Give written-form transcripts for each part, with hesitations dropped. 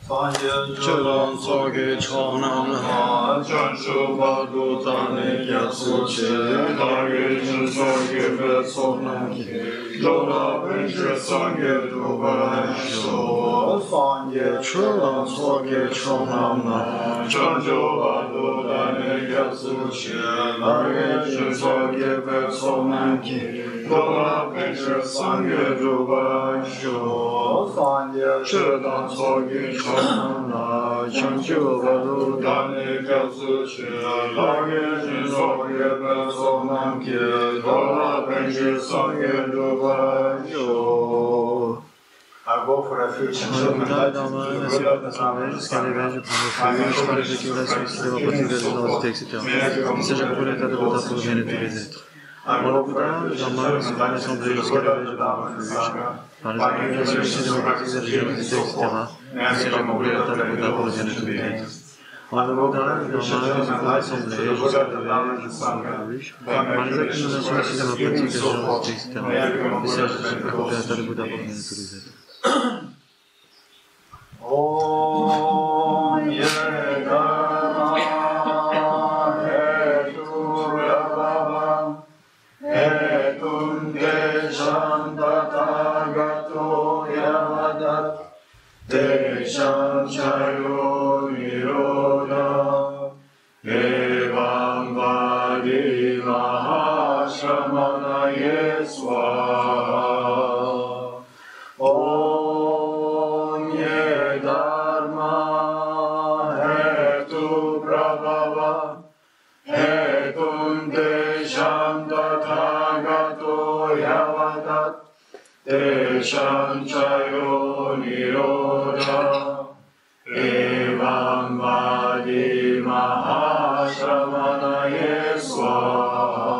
Chölan soge chonam ha chanshu badu tane gyatsu che dage soge besonam ke lola benche sange duba sho fanye chölan soge chonam ha chanshu badu tane gyatsu che dage soge besonam ke lola benche sange duba sho fanye chölan soge chonam na chanchu badu dane gyatsu che lage jin soge besonam ke dola benche sange duba yo. Jusqu'à l'éveil, je prends le flux, je prends les accumulations ici, les reproduire les identités, etc. Il s'agit pour l'état de Bouddha pour bien de tous les êtres. Pour le Bouddha, Dharma, c'est une assemblée jusqu'à l'éveil, je prends le flux. Par les accumulations ici, les reproduire les identités, etc. Il s'agit pour l'état de Bouddha pour bien de tous les êtres. Par le Bouddha, Dharma, c'est une assemblée jusqu'à l'éveil, je prends le flux. Par les accumulations ici, les reproduire les identités, etc. Il s'agit pour l'état de Bouddha pour bien de tous les êtres. Om Yedama Hetu Rabhava Hetum Desham Tathagato Yavadat Desham Chayo Nirodha Evam Vadi Mahashramana Yeswaha. Om Ye Dharma Hetu Prabhava Hetum Desham Tathagato Yavadat Desham Chayo Nirodha Evam Vadi Mahashramana Yeswaha.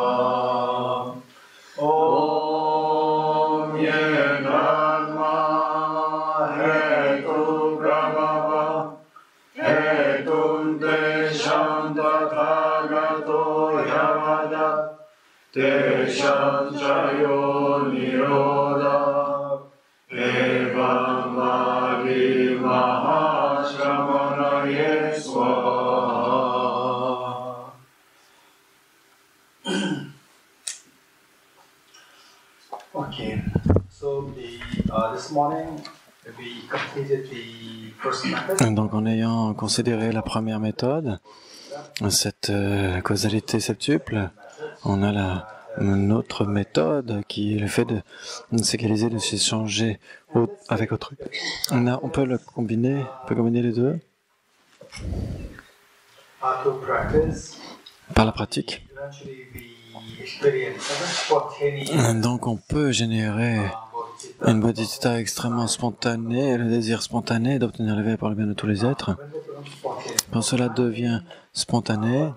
Om Ye Dharma Hetu Prabhava Hetum Desham Tathagato Yavadat Desham Chayo Nirodha Evam Vadi Mahashramana Yeswaha. Okay, so this morning we completed the first method. Donc, en ayant considéré la première méthode, cette causalité septuple, on a une autre méthode qui est le fait de s'égaliser, de s'échanger avec autrui. On peut combiner les deux par la pratique. Donc on peut générer une bodhicitta extrêmement spontanée, le désir spontané d'obtenir l'éveil par le bien de tous les êtres. Quand cela devient spontané,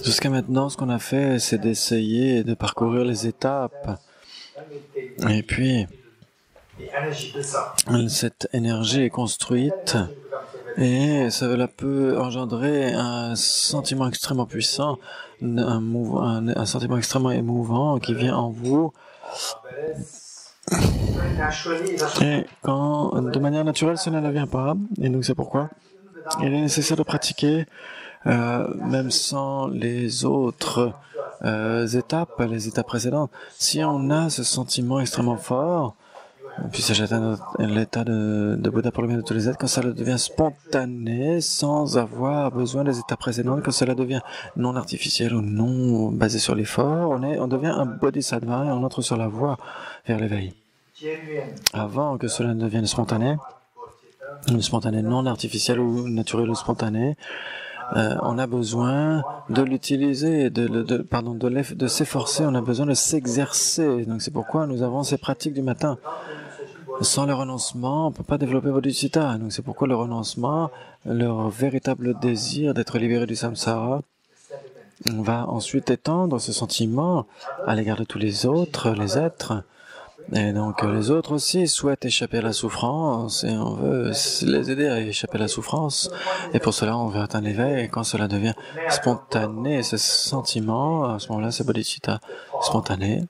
jusqu'à maintenant, ce qu'on a fait, c'est d'essayer de parcourir les étapes. Et puis, cette énergie est construite et cela peut engendrer un sentiment extrêmement puissant, un sentiment extrêmement émouvant qui vient en vous. Et quand, de manière naturelle, cela ne vient pas, et donc c'est pourquoi il est nécessaire de pratiquer même sans les autres étapes, les étapes précédentes. Si on a ce sentiment extrêmement fort, puis ça atteint l'état de Bouddha pour le bien de tous les êtres, quand cela devient spontané, sans avoir besoin des étapes précédentes, quand cela devient non artificiel ou non basé sur l'effort, on devient un bodhisattva et on entre sur la voie vers l'éveil. Avant que cela ne devienne spontané non artificiel ou naturel ou spontané, on a besoin de l'utiliser, de s'efforcer, on a besoin de s'exercer. Donc c'est pourquoi nous avons ces pratiques du matin. Sans le renoncement, on ne peut pas développer bodhicitta. Donc c'est pourquoi le renoncement, leur véritable désir d'être libéré du samsara, on va ensuite étendre ce sentiment à l'égard de tous les autres, les êtres. Et donc les autres aussi souhaitent échapper à la souffrance et on veut les aider à échapper à la souffrance. Et pour cela, on veut atteindre l'éveil. Et quand cela devient spontané, ce sentiment, à ce moment-là, c'est bodhicitta spontané.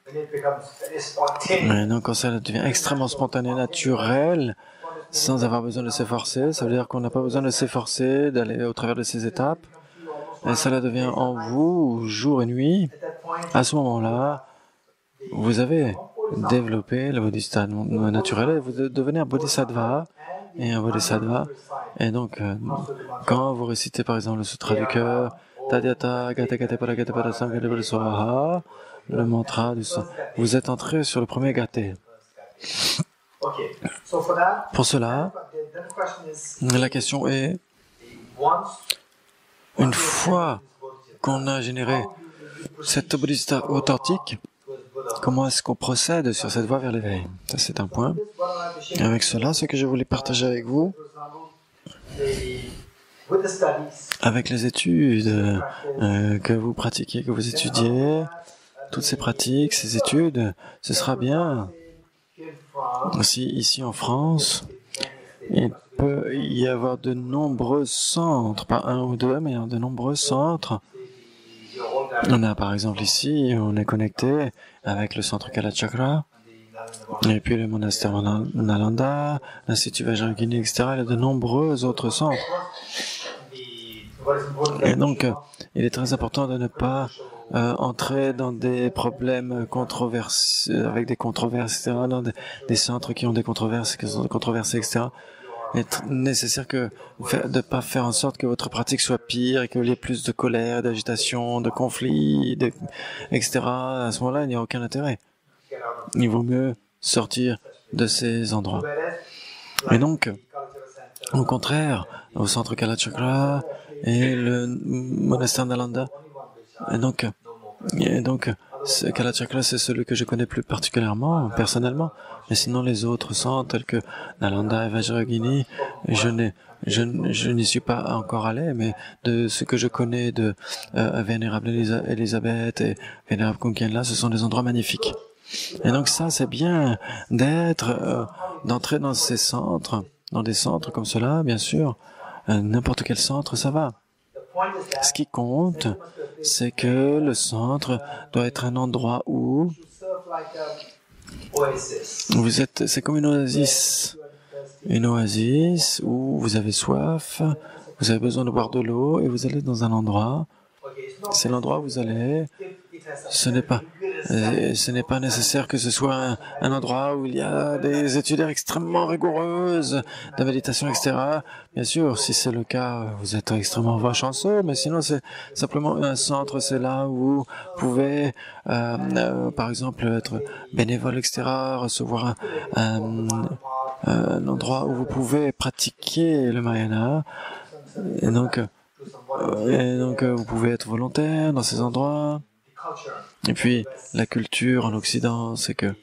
Et donc quand cela devient extrêmement spontané, naturel, sans avoir besoin de s'efforcer. Ça veut dire qu'on n'a pas besoin de s'efforcer d'aller au travers de ces étapes. Et cela devient en vous jour et nuit. À ce moment-là, vous avez développé le bodhisattva naturel et vous devenez un bodhisattva et un bodhisattva. Et donc, quand vous récitez par exemple le sutra du cœur, Tadyata Gate Gate Paragate Parasam Gate Paraswaha, le mantra du sang, vous êtes entré sur le premier gate. Pour cela, la question est, une fois qu'on a généré cette bodhisattva authentique, comment est-ce qu'on procède sur cette voie vers l'éveil? Ça, c'est un point. Et avec cela, ce que je voulais partager avec vous, avec les études que vous pratiquez, que vous étudiez, toutes ces pratiques, ces études, ce sera bien si ici en France, il peut y avoir de nombreux centres, pas un ou deux, mais de nombreux centres. On a par exemple ici, on est connecté avec le centre Kalachakra, et puis le monastère Nalanda, l'Institut Vajrayogini, etc. Il y a de nombreux autres centres. Et donc, il est très important de ne pas entrer dans des problèmes controversés, avec des controverses, etc., dans des centres qui ont des controverses, qui sont controversés, etc. Il est nécessaire de ne pas faire en sorte que votre pratique soit pire et qu'il y ait plus de colère, d'agitation, de conflits, etc. À ce moment-là, il n'y a aucun intérêt. Il vaut mieux sortir de ces endroits. Et donc, au contraire, au centre Kalachakra et le monastère Nalanda, et donc Kalachakra, c'est celui que je connais plus particulièrement, personnellement, mais sinon les autres centres tels que Nalanda et Vajrayogini, je n'y suis pas encore allé, mais de ce que je connais de Vénérable Elisabeth et Vénérable Kunkienla, ce sont des endroits magnifiques. Et donc ça, c'est bien d'entrer dans ces centres, dans des centres comme cela, bien sûr, n'importe quel centre, ça va. Ce qui compte, c'est que le centre doit être un endroit où vous êtes, c'est comme une oasis où vous avez soif, vous avez besoin de boire de l'eau et vous allez dans un endroit, c'est l'endroit où vous allez, ce n'est pas nécessaire que ce soit un endroit où il y a des études extrêmement rigoureuses de méditation, etc. Bien sûr, si c'est le cas, vous êtes extrêmement chanceux, mais sinon c'est simplement un centre, c'est là où vous pouvez, par exemple, être bénévole, etc., recevoir un endroit où vous pouvez pratiquer le Mahayana, et donc vous pouvez être volontaire dans ces endroits. Et puis, la culture en Occident, c'est que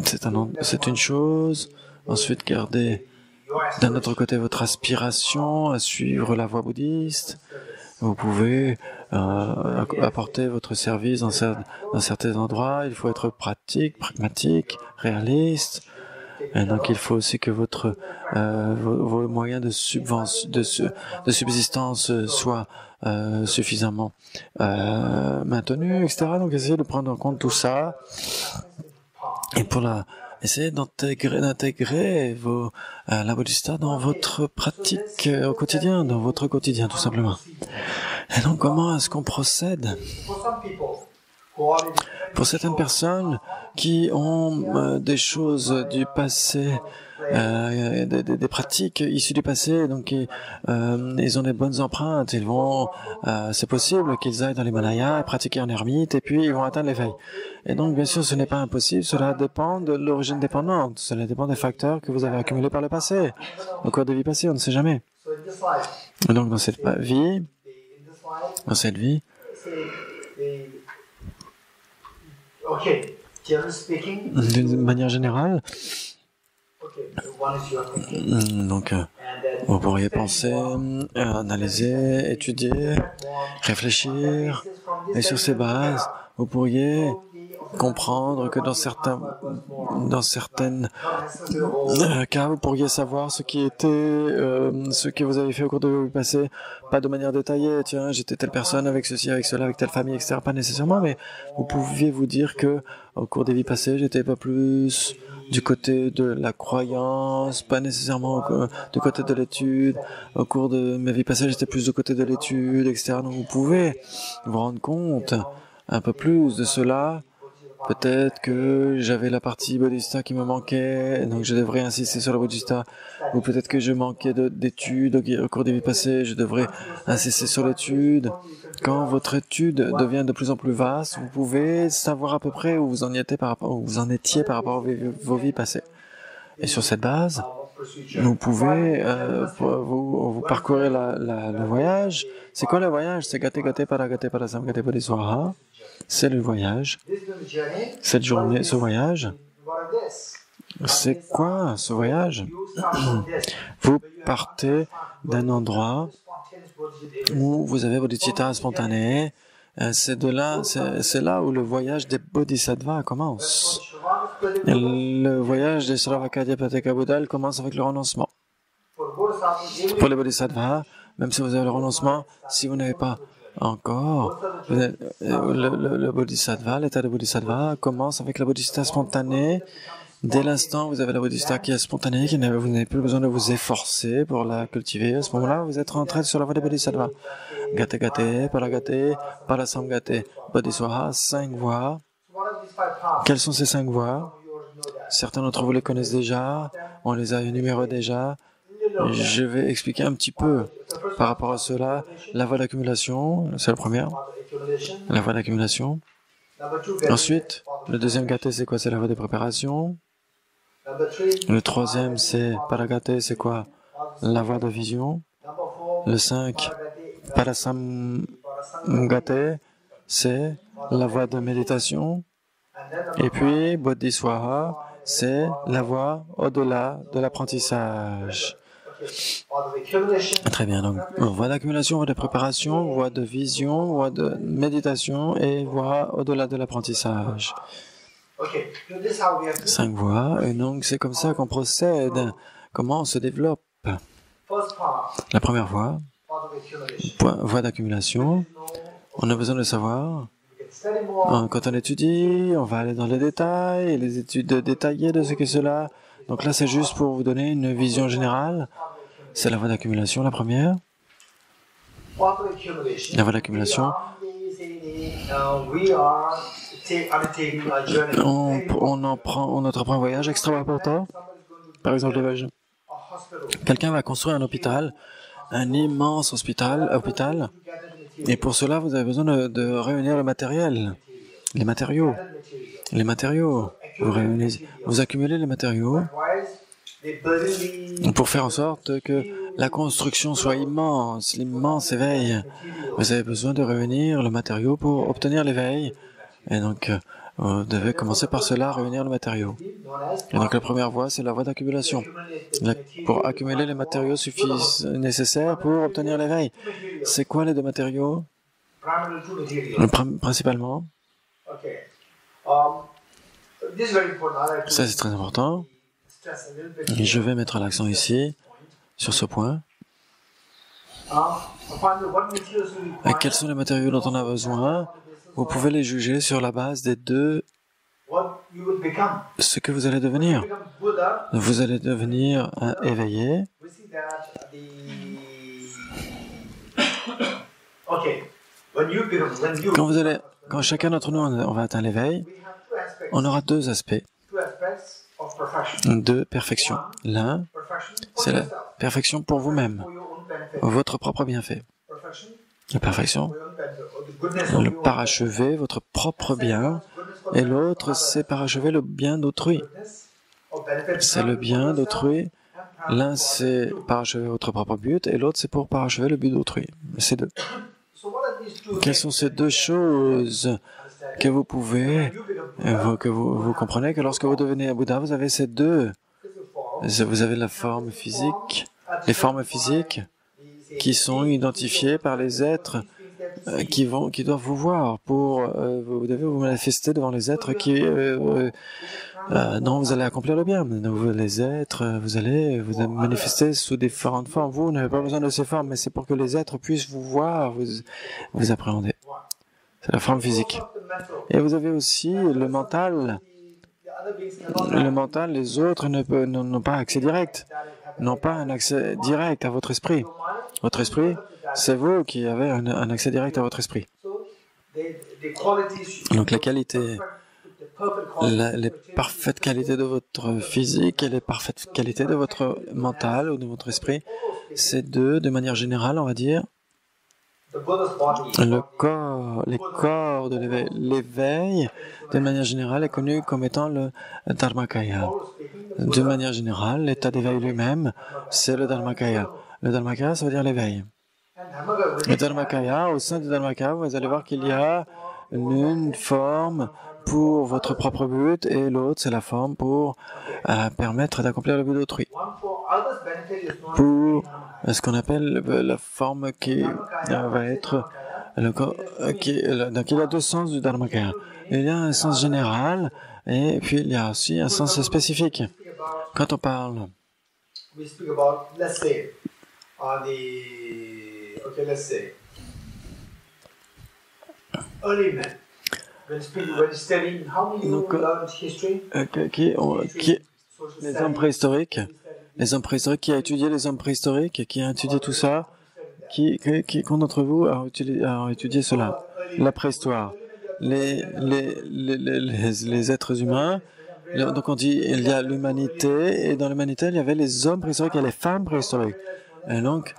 c'est une chose. Ensuite, gardez d'un autre côté votre aspiration à suivre la voie bouddhiste. Vous pouvez apporter votre service dans certains endroits. Il faut être pratique, pragmatique, réaliste. Et donc, il faut aussi que vos moyens de subsistance soient suffisamment maintenus, etc. Donc, essayez de prendre en compte tout ça. Et essayez d'intégrer la bodhisattva dans votre pratique au quotidien, dans votre quotidien, tout simplement. Et donc, comment est-ce qu'on procède? Pour certaines personnes qui ont des choses du passé, des pratiques issues du passé, donc ils ont des bonnes empreintes, c'est possible qu'ils aillent dans l'Himalaya, pratiquer en ermite, et puis ils vont atteindre l'éveil. Et donc, bien sûr, ce n'est pas impossible, cela dépend de l'origine dépendante, cela dépend des facteurs que vous avez accumulés par le passé, au cours de vie passée, on ne sait jamais. Et donc, dans cette vie, d'une manière générale, donc vous pourriez penser, analyser, étudier, réfléchir, et sur ces bases, vous pourriez comprendre que dans certains cas, vous pourriez savoir ce que vous avez fait au cours de votre passé, pas de manière détaillée, tiens, j'étais telle personne avec ceci, avec cela, avec telle famille, etc., pas nécessairement, mais vous pouviez vous dire que au cours des vies passées, j'étais pas plus du côté de la croyance, pas nécessairement du côté de l'étude. Au cours de ma vie passée, j'étais plus du côté de l'étude, etc. Donc vous pouvez vous rendre compte un peu plus de cela. Peut-être que j'avais la partie bodhisattva qui me manquait, donc je devrais insister sur le bodhisattva. Ou peut-être que je manquais d'études au cours des vies passées, je devrais insister sur l'étude. Quand votre étude devient de plus en plus vaste, vous pouvez savoir à peu près où vous en étiez par rapport à vos vies passées. Et sur cette base, vous pouvez vous parcourir le voyage. C'est quoi le voyage? C'est Gate Gate Paragate Parasam Gate Bodhiswaha. C'est le voyage. Cette journée, ce voyage, c'est quoi ce voyage? Vous partez d'un endroit où vous avez bodhicitta spontané. C'est là où le voyage des bodhisattvas commence. Le voyage des Sravaka Pateka Buddha commence avec le renoncement. Pour les bodhisattvas, même si vous avez le renoncement, si vous n'avez pas encore, le bodhisattva, l'état de bodhisattva commence avec la bodhicitta spontanée. Dès l'instant où vous avez la bodhicitta qui est spontanée, vous n'avez plus besoin de vous efforcer pour la cultiver, à ce moment-là, vous êtes rentré sur la voie des bodhisattvas. Gate Gate, Paragate, Parasamgate, Bodhiswaha, 5 voies. Quelles sont ces 5 voies? Certains d'entre vous les connaissent déjà, on les a énumérées déjà. Je vais expliquer un petit peu par rapport à cela. La voie d'accumulation, c'est la première. La voie d'accumulation. Ensuite, le deuxième gate, c'est quoi? C'est la voie de préparation. Le troisième, c'est Paragate, c'est quoi? La voie de vision. Le 5, Parasamgate, c'est la voie de méditation. Et puis, Bodhiswaha, c'est la voie au-delà de l'apprentissage. Très bien, donc voie d'accumulation, voie de préparation, voie de vision, voie de méditation et voie au-delà de l'apprentissage. 5 voies, et donc c'est comme ça qu'on procède, comment on se développe. La première voie, voie d'accumulation, on a besoin de savoir. Quand on étudie, on va aller dans les détails, les études détaillées de ce que cela. Donc là, c'est juste pour vous donner une vision générale. C'est la voie d'accumulation, la première. La voie d'accumulation. On entreprend un voyage extrêmement important. Par exemple, quelqu'un va construire un hôpital, un immense hôpital. Et pour cela, vous avez besoin de réunir le matériel, les matériaux. Vous accumulez les matériaux pour faire en sorte que la construction soit immense, l'immense éveil. Vous avez besoin de réunir le matériau pour obtenir l'éveil. Et donc, vous devez commencer par cela, réunir le matériau. Et donc, la première voie, c'est la voie d'accumulation. Pour accumuler les matériaux nécessaires pour obtenir l'éveil. C'est quoi les deux matériaux? Principalement. Ça, c'est très important. Et je vais mettre l'accent ici, sur ce point. Quels sont les matériaux dont on a besoin? Vous pouvez les juger sur la base des deux, ce que vous allez devenir. Vous allez devenir éveillé. Quand chacun d'entre nous on va atteindre l'éveil, on aura deux aspects de perfection. L'un, c'est la perfection pour vous-même, votre propre bienfait. La perfection, le parachever votre propre bien, et l'autre, c'est parachever le bien d'autrui. C'est le bien d'autrui. L'un, c'est parachever votre propre but, et l'autre, c'est pour parachever le but d'autrui. C'est deux. Quelles sont ces deux choses que vous pouvez, que vous comprenez que lorsque vous devenez un Bouddha, vous avez ces deux. Vous avez la forme physique, les formes physiques qui sont identifiées par les êtres qui doivent vous voir. Vous devez vous manifester devant les êtres dont vous allez accomplir le bien. Les êtres, vous allez vous manifester sous différentes formes. Vous n'avez pas besoin de ces formes, mais c'est pour que les êtres puissent vous voir, vous appréhender. C'est la forme physique. Et vous avez aussi le mental. le mental, les autres n'ont pas accès direct, n'ont pas un accès direct à votre esprit. Votre esprit, c'est vous qui avez un accès direct à votre esprit. Donc les qualités, les parfaites qualités de votre physique et les parfaites qualités de votre mental ou de votre esprit, ces deux, de manière générale, on va dire, les corps de l'éveil. L'éveil, de manière générale, est connu comme étant le Dharmakaya. De manière générale, l'état d'éveil lui-même, c'est le Dharmakaya. Le Dharmakaya, ça veut dire l'éveil. Le Dharmakaya, au sein du Dharmakaya, vous allez voir qu'il y a une forme pour votre propre but et l'autre, c'est la forme pour permettre d'accomplir le but d'autrui. Pour ce qu'on appelle la forme qui va être le corps. Donc il y a deux sens du Dharmakaya. Il y a un sens général et puis il y a aussi un sens spécifique. Quand on parle donc, les hommes préhistoriques, qui a étudié les hommes préhistoriques, qui a étudié tout ça, qu'un d'entre vous a étudié cela, la préhistoire, les êtres humains. Donc on dit il y a l'humanité et dans l'humanité il y avait les hommes préhistoriques et les femmes préhistoriques. Et donc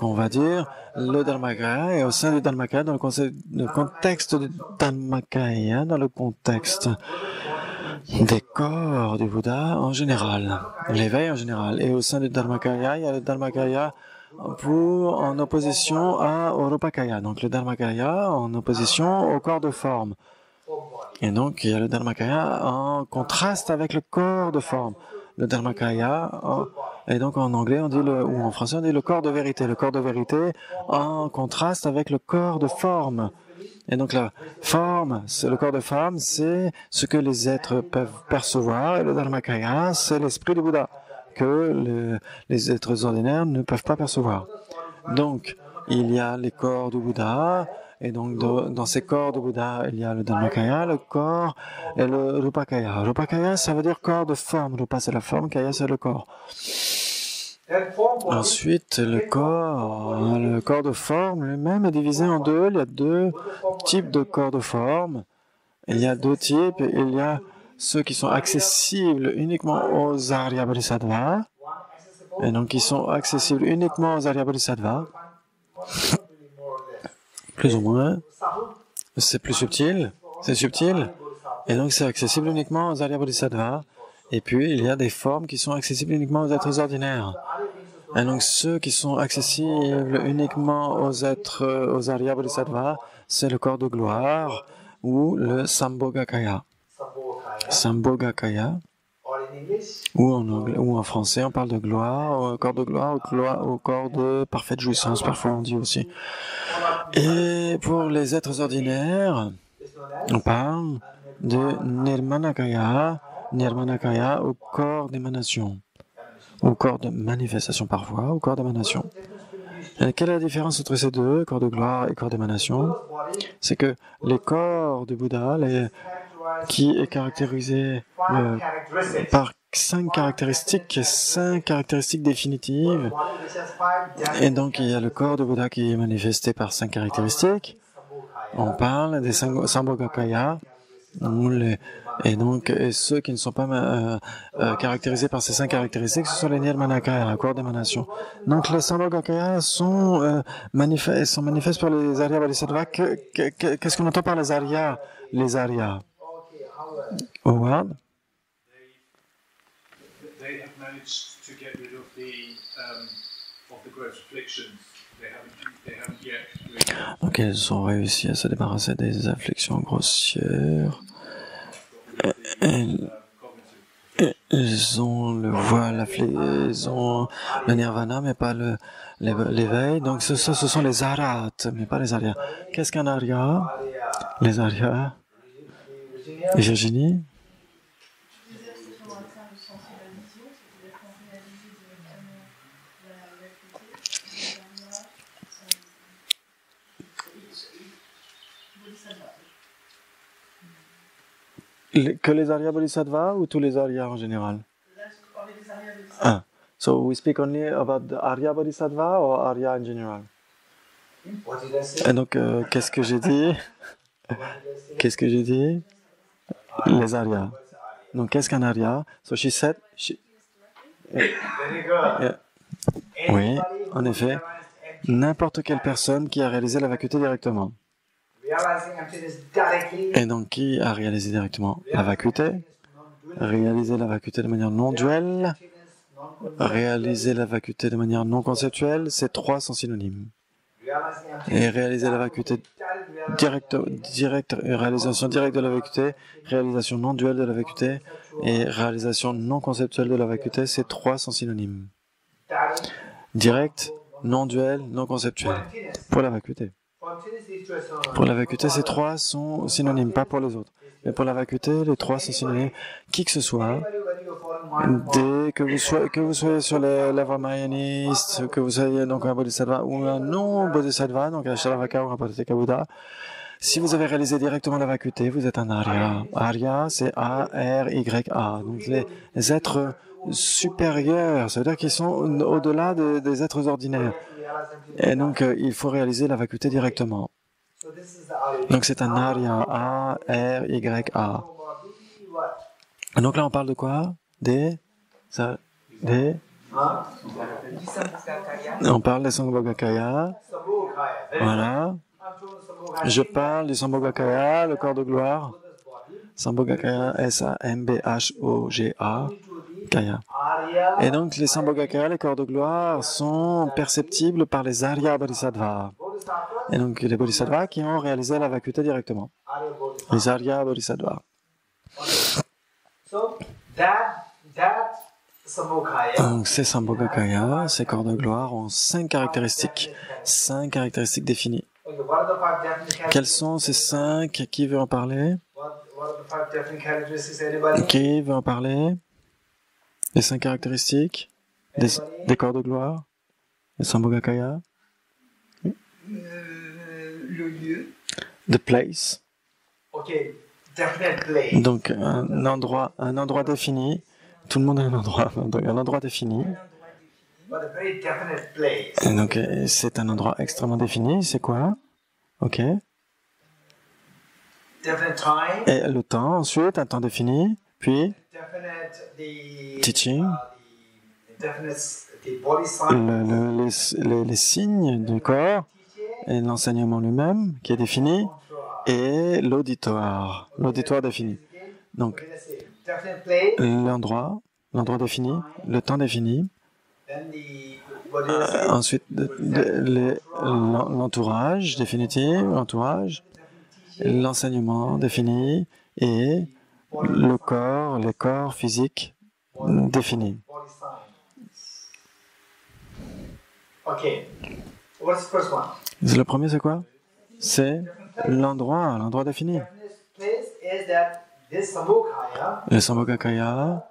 on va dire le Dharmakaya et au sein du Dharmakaya, dans le contexte du Dharmakaya, dans le contexte des corps du Bouddha en général, l'éveil en général. Et au sein du Dharmakaya, il y a le Dharmakaya en opposition au Rupakaya. Donc le Dharmakaya en opposition au corps de forme. Et donc, il y a le Dharmakaya en contraste avec le corps de forme. Le Dharmakaya, et donc en anglais, on dit ou en français, on dit le corps de vérité. Le corps de vérité en contraste avec le corps de forme. Et donc la forme, le corps de forme, c'est ce que les êtres peuvent percevoir. Et le Dharmakaya, c'est l'esprit du Bouddha, que les êtres ordinaires ne peuvent pas percevoir. Donc, il y a les corps du Bouddha. Et donc, dans ces corps de Bouddha, il y a le Dharmakaya, le corps, et le Rupakaya. Rupakaya, ça veut dire corps de forme. Rupa, c'est la forme, Kaya, c'est le corps. Ensuite, le corps de forme lui-même est divisé en deux. Il y a deux types de corps de forme. Il y a deux types. Il y a ceux qui sont accessibles uniquement aux Arya Bodhisattvas. Et donc, ils sont accessibles uniquement aux Arya Bodhisattvas. Plus ou moins. C'est plus subtil. C'est subtil. Et donc, c'est accessible uniquement aux Arya Bodhisattvas. Et puis, il y a des formes qui sont accessibles uniquement aux êtres ordinaires. Et donc, ceux qui sont accessibles uniquement aux Arya Bodhisattvas, c'est le corps de gloire ou le Sambhogakaya. Sambhogakaya. Ou en français, on parle de gloire, au corps de gloire, au corps de parfaite jouissance, parfois on dit aussi. Et pour les êtres ordinaires, on parle de Nirmanakaya au corps d'émanation, au corps de manifestation parfois, au corps d'émanation. Quelle est la différence entre ces deux, corps de gloire et corps d'émanation? C'est que les corps du Bouddha, qui est caractérisé par 5 caractéristiques définitives. Et donc, il y a le corps de Bouddha qui est manifesté par 5 caractéristiques. On parle des Sambhogakaya. Et ceux qui ne sont pas caractérisés par ces 5 caractéristiques, ce sont les Nirmanakaya, le corps d'émanation. Donc, les Sambhogakaya sont manifestes pour les Arya Bodhisattvas. Qu'est-ce qu'on entend par les Arya? Les Arya. Howard? Donc elles ont réussi à se débarrasser des afflictions grossières. Ils ont le nirvana, mais pas l'éveil. Donc ce sont les arhats, mais pas les aryas. Qu'est-ce qu'un arya? Les aryas. Et Virginie? Que les Arya Bodhisattvas ou tous les Arya en général? Ah. So we speak only about the Arya Bodhisattva or Arya in general? Et donc, qu'est-ce que j'ai dit? Qu'est-ce que j'ai dit? Les Arya. Donc, qu'est-ce qu'un Arya? So she said... Yeah. Oui, en effet, n'importe quelle personne qui a réalisé la vacuité directement. Et donc, qui a réalisé directement la vacuité? Réaliser la vacuité de manière non duelle, réaliser la vacuité de manière non conceptuelle, ces trois sont synonymes. Et réaliser la vacuité directe, réalisation directe de la vacuité, réalisation non duelle de la vacuité et réalisation non conceptuelle de la vacuité, ces trois sont synonymes. Direct, non duel, non conceptuel. Pour la vacuité. Pour la vacuité, ces trois sont synonymes, pas pour les autres. Mais pour la vacuité, les trois sont synonymes. Qui que ce soit, dès que vous soyez sur la voie mayaniste, que vous soyez donc un bodhisattva ou un non-bodhisattva, donc un Sharavaka ou un Paticca Buddha, si vous avez réalisé directement la vacuité, vous êtes un Arya. Arya, c'est A-R-Y-A. Donc les êtres supérieurs, ça veut dire qu'ils sont au-delà des êtres ordinaires. Et donc, il faut réaliser la vacuité directement. Donc, c'est un Arya, A-R-Y-A. Donc là, on parle de quoi? On parle des Sambhogakaya. Voilà. Je parle du Sambhogakaya, le corps de gloire. Sambhogakaya, S-A-M-B-H-O-G-A, Kaya. Et donc, les Sambhogakaya, les corps de gloire, sont perceptibles par les Arya Bodhisattvas. Et donc, les Bodhisattvas qui ont réalisé la vacuité directement. Les Arya Bodhisattvas. Donc, ces Sambhogakaya, ces corps de gloire, ont 5 caractéristiques définies. Quelles sont ces 5? Qui veut en parler? Qui veut en parler? Les 5 caractéristiques des corps de gloire, les Sambhogakaya. Le lieu. The place. Donc un endroit défini. Tout le monde a un endroit défini. Et donc c'est un endroit extrêmement défini. C'est quoi? Ok. Et le temps, ensuite, un temps défini. Puis teaching. Les signes du corps et l'enseignement lui-même qui est défini et l'auditoire défini. Donc l'endroit défini, le temps défini, ensuite l'entourage définitif, l'enseignement défini et les corps physiques définis. Le premier, c'est quoi? C'est l'endroit défini. Le Sambhogakaya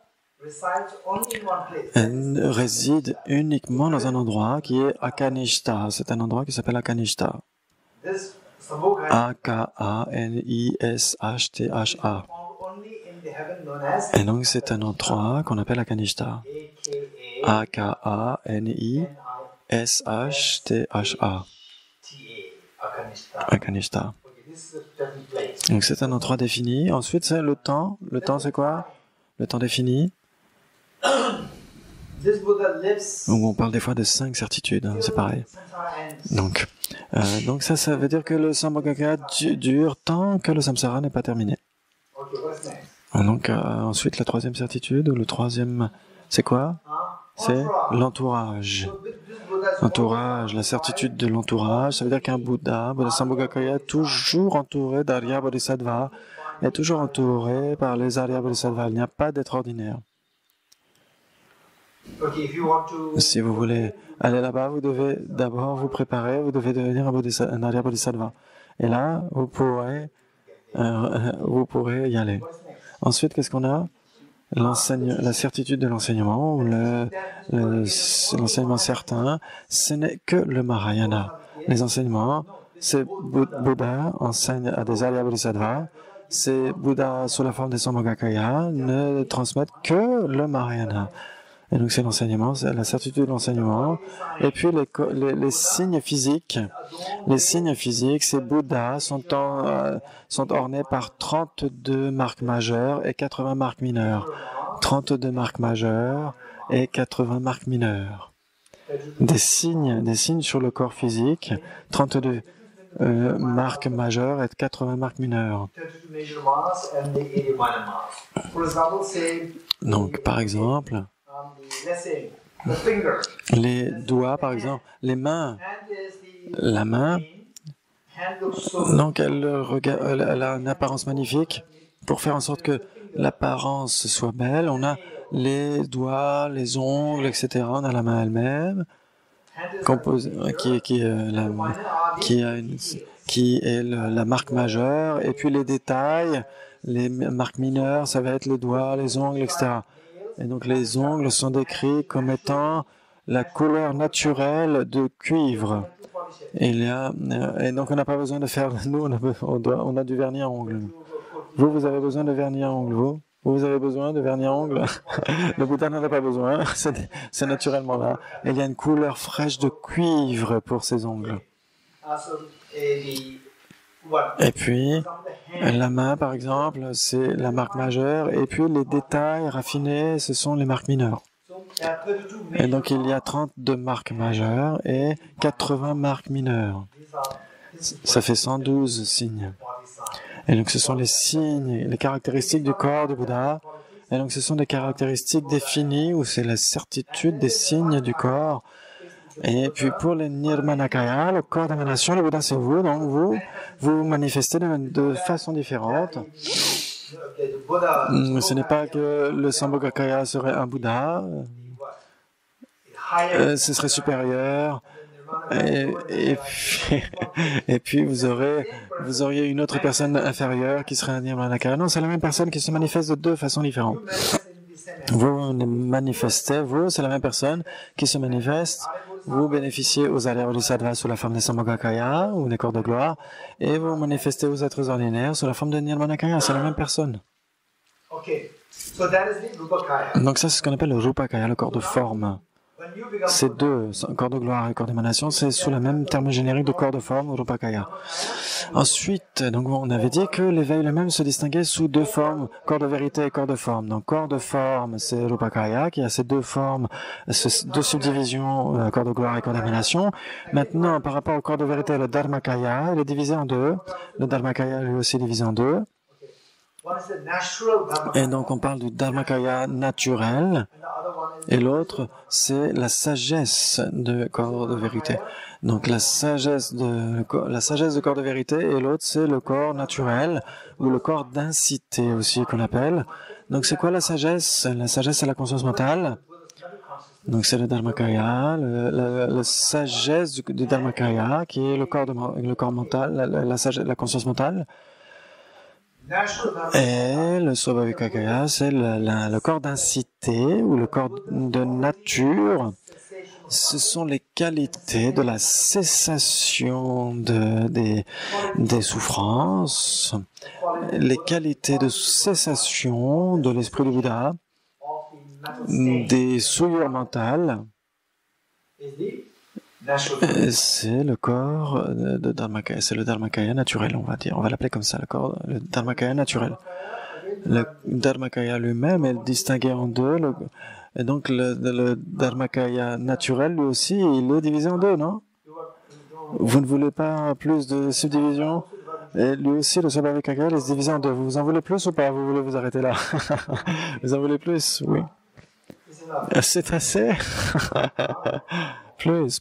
réside uniquement dans un endroit qui est Akanishta. C'est un endroit qui s'appelle Akanishta. A-K-A-N-I-S-H-T-H-A. Et donc, c'est un endroit qu'on appelle Akanishta. A-K-A-N-I-S-H-T-H-A. Akanishta. Donc, c'est un endroit défini. Ensuite, c'est le temps. Le temps, c'est quoi? Le temps défini. Donc, on parle des fois de 5 certitudes. Hein, c'est pareil. Donc ça veut dire que le Sambhogakaya dure tant que le samsara n'est pas terminé. Donc, ensuite, la troisième certitude, ou le troisième, c'est quoi? C'est l'entourage. L'entourage, la certitude de l'entourage, ça veut dire qu'un Bouddha Sambhogakaya, est toujours entouré d'Arya Bodhisattva, est toujours entouré par les Arya Bodhisattvas. Il n'y a pas d'être ordinaire. Si vous voulez aller là-bas, vous devez d'abord vous préparer, vous devez devenir un Arya Bodhisattva. Et là, vous pourrez y aller. Ensuite, qu'est-ce qu'on a? La certitude de l'enseignement, ou l'enseignement certain, ce n'est que le Mahayana. Les enseignements, c'est Bouddha enseigne à des Arya Bodhisattvas ces Bouddhas sous la forme des Sambhogakaya ne transmettent que le Mahayana. Et donc c'est l'enseignement, c'est la certitude de l'enseignement. Et puis les signes physiques. Les signes physiques, ces Bouddhas sont ornés par 32 marques majeures et 80 marques mineures. 32 marques majeures et 80 marques mineures. Des signes sur le corps physique, 32 marques majeures et 80 marques mineures. Donc par exemple, les doigts, par exemple, les mains, la main, donc elle a une apparence magnifique. Pour faire en sorte que l'apparence soit belle, on a les doigts, les ongles, etc. On a la main elle-même, qui est la marque majeure, et puis les détails, les marques mineures, ça va être les doigts, les ongles, etc. Et donc les ongles sont décrits comme étant la couleur naturelle de cuivre. Et donc on n'a pas besoin de faire, nous on a du vernis à ongles. Vous avez besoin de vernis à ongles, vous avez besoin de vernis à ongles. Le Bouddha n'en a pas besoin, c'est naturellement là. Et il y a une couleur fraîche de cuivre pour ses ongles. Et puis, la main, par exemple, c'est la marque majeure, et puis les détails raffinés, ce sont les marques mineures. Et donc, il y a 32 marques majeures et 80 marques mineures. Ça fait 112 signes. Et donc, ce sont les signes, les caractéristiques du corps du Bouddha. Et donc, ce sont des caractéristiques définies, ou c'est la certitude des signes du corps. Et puis pour les Nirmanakaya, le corps d'émanation, le Bouddha c'est vous, donc vous manifestez de façon différente. Ce n'est pas que le Sambhogakaya serait un Bouddha, ce serait supérieur, et puis vous auriez une autre personne inférieure qui serait un Nirmanakaya. Non, c'est la même personne qui se manifeste de deux façons différentes. Vous manifestez, c'est la même personne qui se manifeste. Vous bénéficiez aux alers bodhisattvas sous la forme des Sambhogakaya ou des corps de gloire, et vous manifestez aux êtres ordinaires sous la forme de Nirmanakaya. C'est la même personne. Donc ça, c'est ce qu'on appelle le Rupakaya, le corps de forme. Ces deux, corps de gloire et corps d'émanation, c'est sous le même terme générique de corps de forme, Rupakaya. Ensuite, donc on avait dit que l'éveil lui-même se distinguait sous deux formes, corps de vérité et corps de forme. Donc corps de forme, c'est Rupakaya, qui a ces deux formes, ces deux subdivisions, corps de gloire et corps d'émanation. Maintenant, par rapport au corps de vérité, le Dharmakaya, il est divisé en deux. Le Dharmakaya lui aussi divisé en deux. Et donc on parle du Dharmakaya naturel, et l'autre c'est la sagesse de corps de vérité. Donc la sagesse de corps de vérité, et l'autre c'est le corps naturel, ou le corps d'incité aussi qu'on appelle. Donc c'est quoi la sagesse? La sagesse c'est la conscience mentale. Donc c'est le Dharmakaya, la sagesse du Dharmakaya qui est le corps mental, la conscience mentale. Et le Swabhavikakaya, c'est le corps d'incité ou le corps de nature. Ce sont les qualités de la cessation des souffrances, les qualités de cessation de l'esprit du Bouddha, des souillures mentales. C'est le corps de Dharmakaya, c'est le Dharmakaya naturel, on va dire. On va l'appeler comme ça, le Dharmakaya naturel. Le Dharmakaya lui-même est distingué en deux, et donc le Dharmakaya naturel, lui aussi, il est divisé en deux, non? Vous ne voulez pas plus de subdivision? Et lui aussi, le Swabhavikakaya, il est divisé en deux. Vous en voulez plus ou pas? Vous voulez vous arrêter là? Vous en voulez plus? Oui. C'est assez? Plus.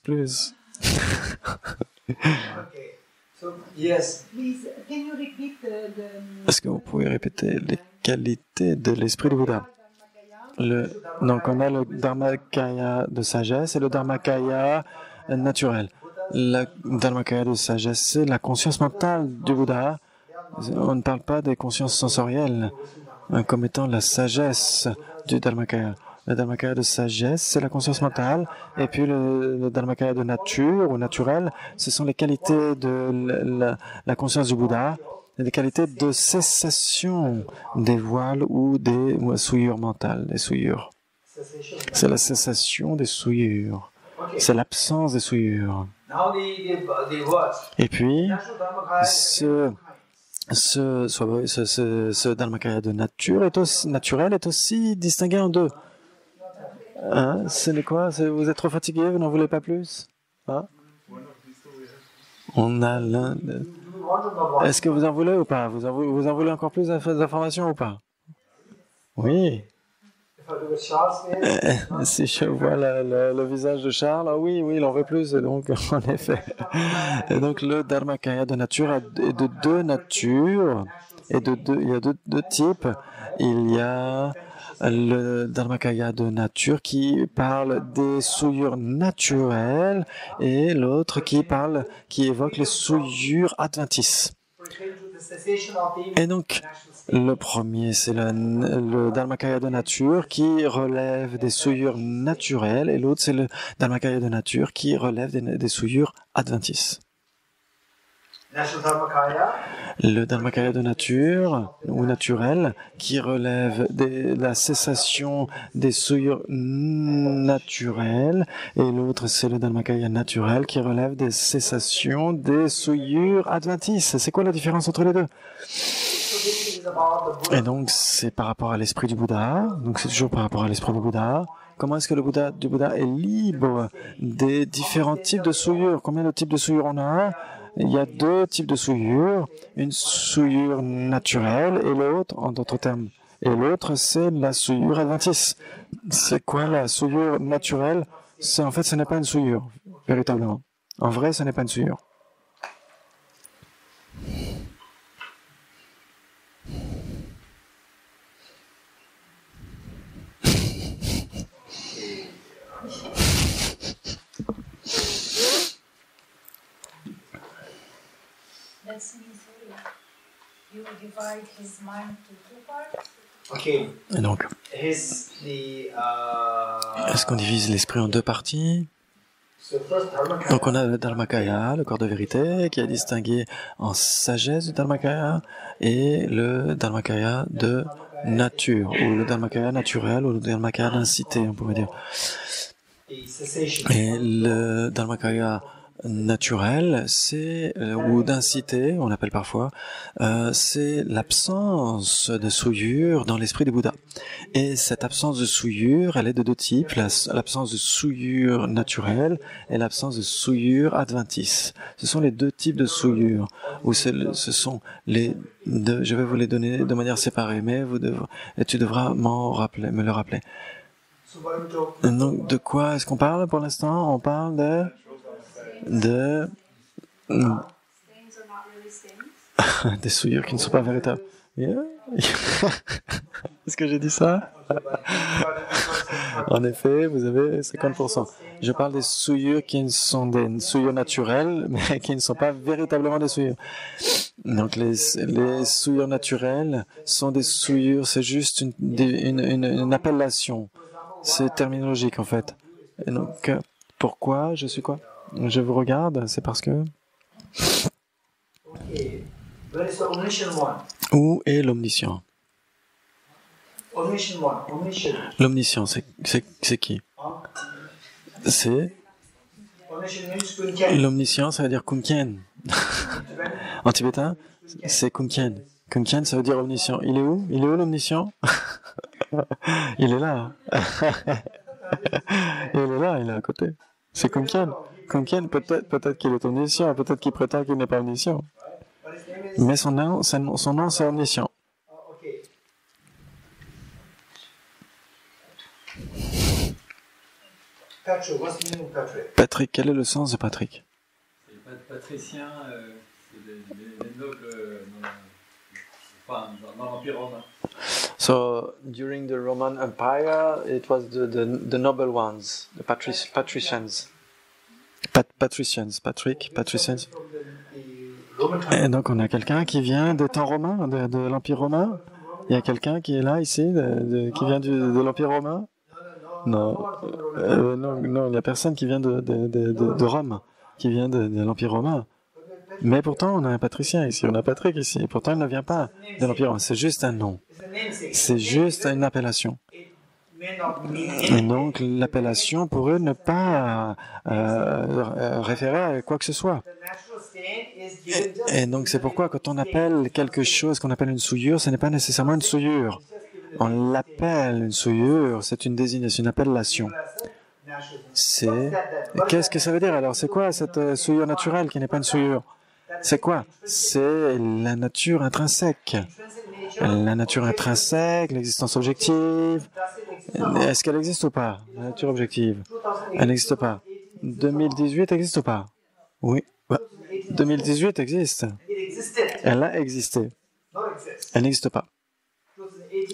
Est-ce que vous pouvez répéter les qualités de l'esprit du Bouddha? Donc on a le Dharmakaya de sagesse et le Dharmakaya naturel. Le Dharmakaya de sagesse, c'est la conscience mentale du Bouddha. On ne parle pas des consciences sensorielles comme étant la sagesse du Dharmakaya. Le Dharmakaya de sagesse, c'est la conscience mentale, et puis le Dharmakaya de nature ou naturel, ce sont les qualités de la conscience du Bouddha, des qualités de cessation des voiles ou des souillures mentales, des souillures. C'est la cessation des souillures. C'est l'absence des souillures. Et puis, ce Dharmakaya de nature naturel est aussi distingué en deux. Hein? C'est quoi? Vous êtes trop fatigué, vous n'en voulez pas plus? Hein? On a l'un. Est-ce que vous en voulez ou pas? Vous en voulez encore plus d'informations ou pas? Oui. Si je vois le visage de Charles, oui, il en veut plus, donc en effet. Et donc le Dharmakaya de nature est de deux natures, et il y a deux types. Il y a le Dharmakaya de nature qui parle des souillures naturelles et l'autre qui évoque les souillures adventices. Et donc, le premier, c'est le Dharmakaya de nature qui relève des souillures naturelles et l'autre, c'est le Dharmakaya de nature qui relève des souillures adventices. Le Dharmakaya de nature ou naturel qui relève de la cessation des souillures naturelles et l'autre c'est le Dharmakaya naturel qui relève des cessations des souillures adventices. C'est quoi la différence entre les deux? Et donc c'est par rapport à l'esprit du Bouddha, donc c'est toujours par rapport à l'esprit du Bouddha. Comment est-ce que le Bouddha est libre des différents types de souillures? Combien de types de souillures on a? Il y a deux types de souillures, une souillure naturelle et l'autre, en d'autres termes, et l'autre c'est la souillure adventice. C'est quoi la souillure naturelle? En fait, ce n'est pas une souillure, véritablement. En vrai, ce n'est pas une souillure. Et donc, est-ce qu'on divise l'esprit en deux parties? Donc on a le Dharmakaya, le corps de vérité, qui est distingué en sagesse du Dharmakaya, et le Dharmakaya de nature, ou le Dharmakaya naturel, ou le Dharmakaya d'incité, on pourrait dire. Et le Dharmakaya naturel, ou d'incité, on l'appelle parfois, c'est l'absence de souillure dans l'esprit du Bouddha. Et cette absence de souillure, elle est de deux types, l'absence de souillure naturelle et l'absence de souillure adventice. Ce sont les deux types de souillure, ou ce sont les deux, je vais vous les donner de manière séparée, mais tu devras me le rappeler. Donc, de quoi est-ce qu'on parle pour l'instant? On parle des souillures qui ne sont pas véritables. Yeah. Est-ce que j'ai dit ça? En effet, vous avez 50%. Je parle des souillures qui sont des souillures naturelles, mais qui ne sont pas véritablement des souillures. Donc les souillures naturelles sont des souillures, c'est juste une appellation. C'est terminologique en fait. Et donc, pourquoi je suis quoi? Je vous regarde, c'est parce que... Où est l'omniscient? L'omniscient, c'est qui? C'est... L'omniscient, ça veut dire Kunkien. En tibétain, c'est Kunkien. Kunkien, ça veut dire omniscient. Il est où? Il est où l'omniscient? Il est là. Il est là, il est à côté. C'est Kunkien. Kunkien, peut-être qu'il est omniscient, peut-être qu'il prétend qu'il n'est pas omniscient. Mais son nom, c'est omniscient. Patrick, quel est le sens de Patrick? Patricien, c'est les nobles dans l'Empire romain. So, during the Roman Empire, it was the noble ones, the patricians. Patricians. Et donc, on a quelqu'un qui vient des temps romains, de l'Empire romain. Il y a quelqu'un qui est là, ici, qui vient de l'Empire romain. Non, il n'y a personne qui vient de Rome, qui vient de l'Empire romain. Mais pourtant, on a un patricien ici, on a Patrick ici. Et pourtant, il ne vient pas de l'Empire romain. C'est juste un nom. C'est juste une appellation. Et donc, l'appellation, pour eux, ne pas référer à quoi que ce soit. Et donc, c'est pourquoi, quand on appelle quelque chose qu'on appelle une souillure, ce n'est pas nécessairement une souillure. On l'appelle une souillure, c'est une désignation, une appellation. Qu'est-ce que ça veut dire alors? C'est quoi cette souillure naturelle qui n'est pas une souillure? C'est quoi? C'est la nature intrinsèque. La nature intrinsèque, l'existence objective. Est-ce qu'elle existe ou pas? La nature objective. Elle n'existe pas. 2018 existe ou pas? Oui. 2018 existe. Elle a existé. Elle n'existe pas.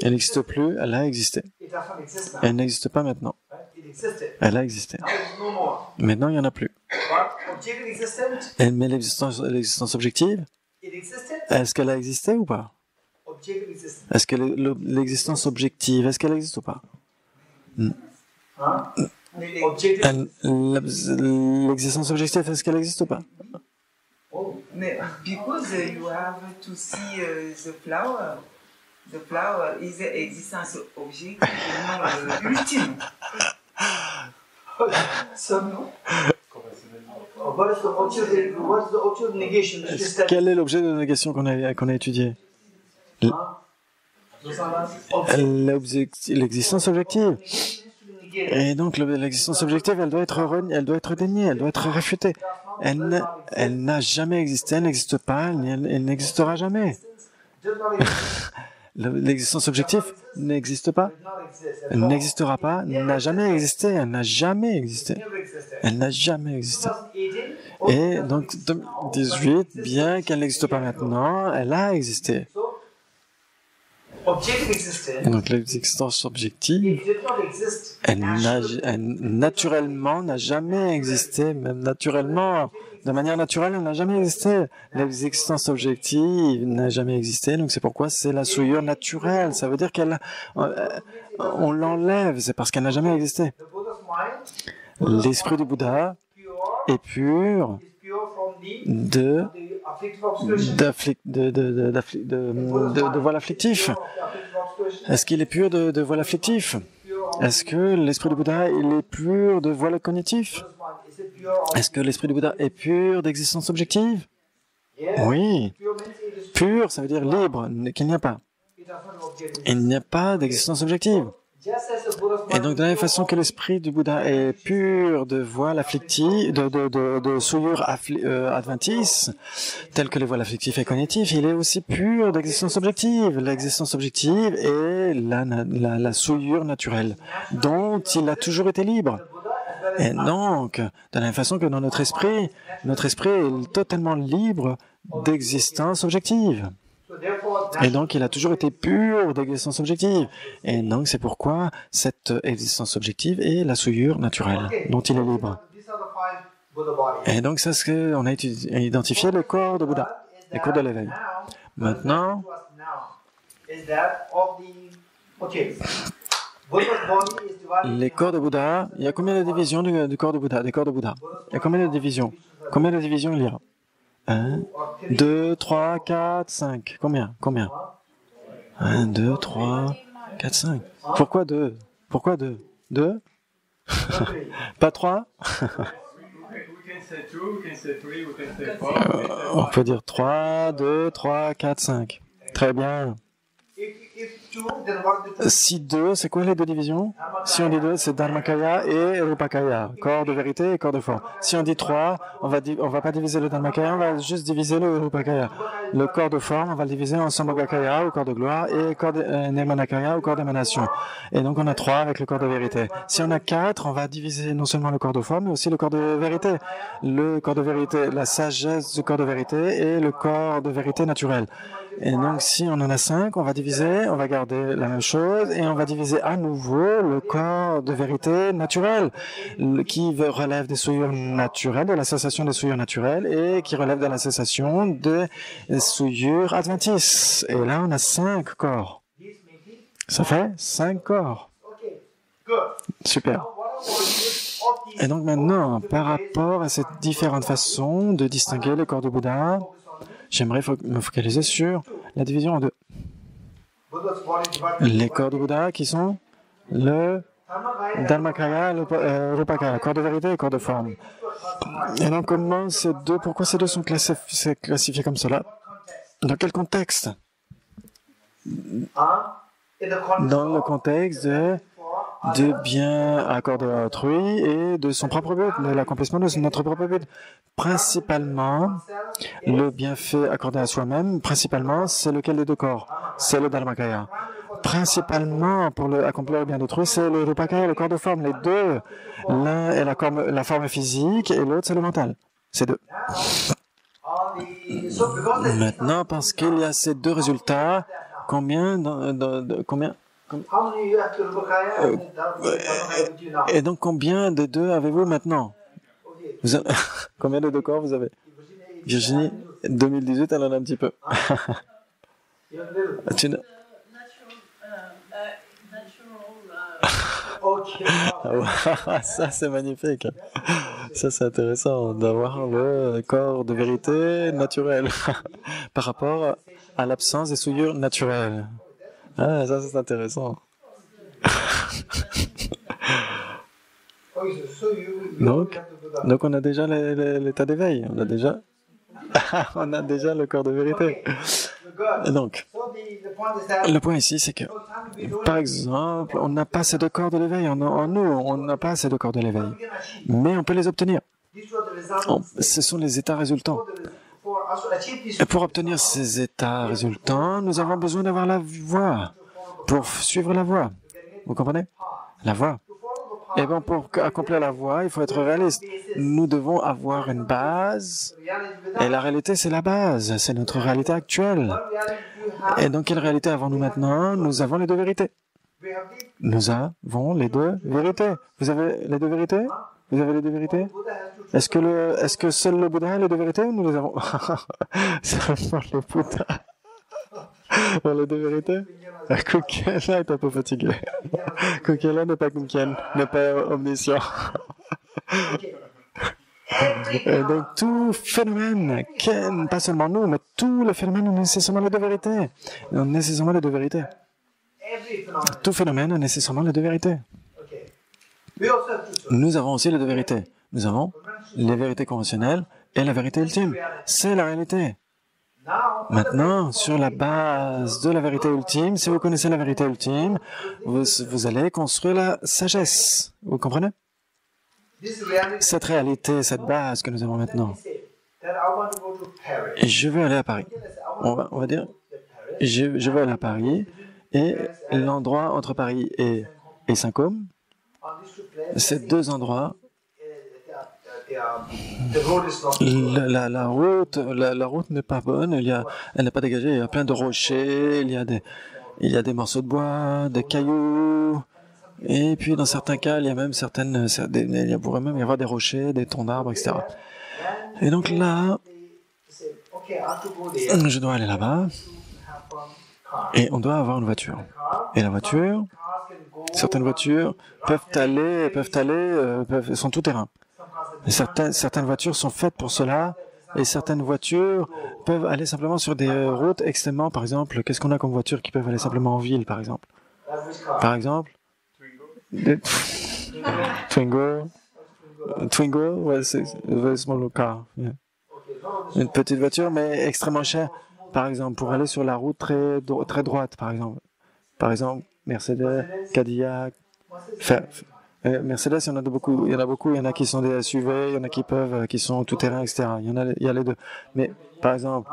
Elle n'existe plus, elle a existé. Elle n'existe pas maintenant. Elle a existé. Maintenant, il n'y en a plus. Mais l'existence objective, est-ce qu'elle a existé ou pas? Est-ce que l'existence objective, est-ce qu'elle existe ou pas? L'existence objective, est-ce qu'elle existe ou pas? Because you have to see the flower is the existence object, not ultime. Quel est l'objet de négation qu'on a étudié? L'existence objective. Et donc l'existence objective, elle doit être déniée, elle doit être réfutée. Elle n'a jamais existé, elle n'existe pas, elle n'existera jamais. L'existence objective n'existe pas, elle n'existera pas, n'a jamais existé, elle n'a jamais existé. Elle n'a jamais existé. Et donc 2018, bien qu'elle n'existe pas maintenant, elle a existé. Et donc l'existence objective, elle naturellement n'a jamais existé, même naturellement, de manière naturelle, elle n'a jamais existé. L'existence objective n'a jamais existé, donc c'est pourquoi c'est la souillure naturelle. Ça veut dire on l'enlève, c'est parce qu'elle n'a jamais existé. L'esprit du Bouddha est pur de voile afflictif. Est-ce qu'il est pur de voile afflictif? Est-ce que l'esprit du Bouddha il est pur de voile cognitif? Est-ce que l'esprit du Bouddha est pur d'existence objective? Oui. Pur, ça veut dire libre, qu'il n'y a pas. Il n'y a pas d'existence objective. Et donc, de la même façon que l'esprit du Bouddha est pur de voile afflictive, de souillure adventice, tel que les voiles afflictifs et cognitifs, il est aussi pur d'existence objective. L'existence objective est la souillure naturelle, dont il a toujours été libre. Et donc, de la même façon que dans notre esprit est totalement libre d'existence objective. Et donc, il a toujours été pur d'existence objective. Et donc, c'est pourquoi cette existence objective est la souillure naturelle, dont il est libre. Et donc, c'est ce qu'on a identifié le corps de Bouddha, les corps de l'éveil. Maintenant, les corps de Bouddha, il y a combien de divisions du corps de Bouddha, des corps de Bouddha? Il y a combien de divisions? Combien de divisions il y a? 1, 2, 3, 4, 5. Combien? 1, 2, 3, 4, 5. Pourquoi 2? Pourquoi 2? 2? Pas 3? On peut dire 3, 2, 3, 4, 5. Très bien. Si 2, c'est quoi les deux divisions? Si on dit 2, c'est Dharmakaya et Rupakaya, corps de vérité et corps de forme. Si on dit 3, on va pas diviser le Dharmakaya, on va juste diviser le Rupakaya. Le corps de forme, on va le diviser en Sambhogakaya, au corps de gloire, et corps de Nirmanakaya, au corps d'émanation. Et donc on a 3 avec le corps de vérité. Si on a 4, on va diviser non seulement le corps de forme, mais aussi le corps de vérité. Le corps de vérité, la sagesse du corps de vérité et le corps de vérité naturel. Et donc, si on en a 5, on va diviser, on va garder la même chose, et on va diviser à nouveau le corps de vérité naturel, qui relève des souillures naturelles, de la cessation des souillures naturelles, et qui relève de la cessation des souillures adventices. Et là, on a 5 corps. Ça fait 5 corps. Super. Et donc maintenant, par rapport à cette différente façon de distinguer le corps de Bouddha, j'aimerais me focaliser sur la division en deux. Les corps de Bouddha qui sont le Dharmakaya, le Rupakaya, corps de vérité et corps de forme. Et donc pourquoi ces deux sont classifiés comme cela? Dans quel contexte? Dans le contexte de bien accorder à autrui et de son propre but, de l'accomplissement de notre propre but. Principalement, le bienfait accordé à soi-même, principalement, c'est lequel des deux corps? C'est le Dharmakaya. Principalement, pour accomplir le bien d'autrui, c'est le Rupakaya, le corps de forme. Les deux, l'un est la forme physique et l'autre, c'est le mental. C'est deux. Maintenant, parce qu'il y a ces deux résultats, et donc, combien de deux avez-vous maintenant? Combien de deux corps vous avez? Virginie, 2018, elle en a un petit peu. Ça, c'est magnifique. Ça, c'est intéressant d'avoir le corps de vérité naturel par rapport à l'absence des souillures naturelles. Ah, ça, c'est intéressant. Donc, on a déjà l'état d'éveil. On a déjà le corps de vérité. Et donc, le point ici, c'est que, par exemple, on n'a pas assez de corps de l'éveil en nous. On n'a pas assez de corps de l'éveil. Mais on peut les obtenir. Ce sont les états résultants. Et pour obtenir ces états résultants, nous avons besoin d'avoir la voie. Pour suivre la voie. Vous comprenez? La voie. Et bien, pour accomplir la voie, il faut être réaliste. Nous devons avoir une base. Et la réalité, c'est la base. C'est notre réalité actuelle. Et donc, quelle réalité avons-nous maintenant? Nous avons les deux vérités. Nous avons les deux vérités. Vous avez les deux vérités? Vous avez les deux vérités? Est-ce que seul le Bouddha a les deux vérités ou nous les avons? Seulement le Bouddha a les deux vérités? Kukiela est un peu fatigué. Kukiela n'est pas Kukiel, n'est pas omniscient. Et donc tout phénomène, pas seulement nous, mais tout le phénomène a nécessairement les deux vérités. Nécessairement les deux vérités. Tout phénomène a nécessairement les deux vérités. Nous avons aussi les deux vérités. Nous avons les vérités conventionnelles et la vérité ultime. C'est la réalité. Maintenant, sur la base de la vérité ultime, si vous connaissez la vérité ultime, vous allez construire la sagesse. Vous comprenez? Cette réalité, cette base que nous avons maintenant. Et je veux aller à Paris. On va dire, je veux aller à Paris, et l'endroit entre Paris et Saint-Côme, ces deux endroits, la route n'est pas bonne, elle n'est pas dégagée, il y a plein de rochers, il y a des morceaux de bois, des cailloux, et puis dans certains cas, il y a même il pourrait même y avoir des rochers, des troncs d'arbres, etc. Et donc là, je dois aller là-bas, et on doit avoir une voiture. Et la voiture, certaines voitures sont tout terrain. Certaines voitures sont faites pour cela, et certaines voitures peuvent aller simplement sur des routes extrêmement, par exemple, qu'est-ce qu'on a comme voitures qui peuvent aller simplement en ville, par exemple? Par exemple, Twingo, ouais, c'est very small car. Yeah. Une petite voiture, mais extrêmement chère, par exemple, pour aller sur la route très droite, par exemple. Par exemple, Mercedes, Cadillac, Mercedes, il y en a beaucoup. Il y en a qui sont des SUV, il y en a qui sont tout terrain, etc. Il y a les deux. Mais par exemple,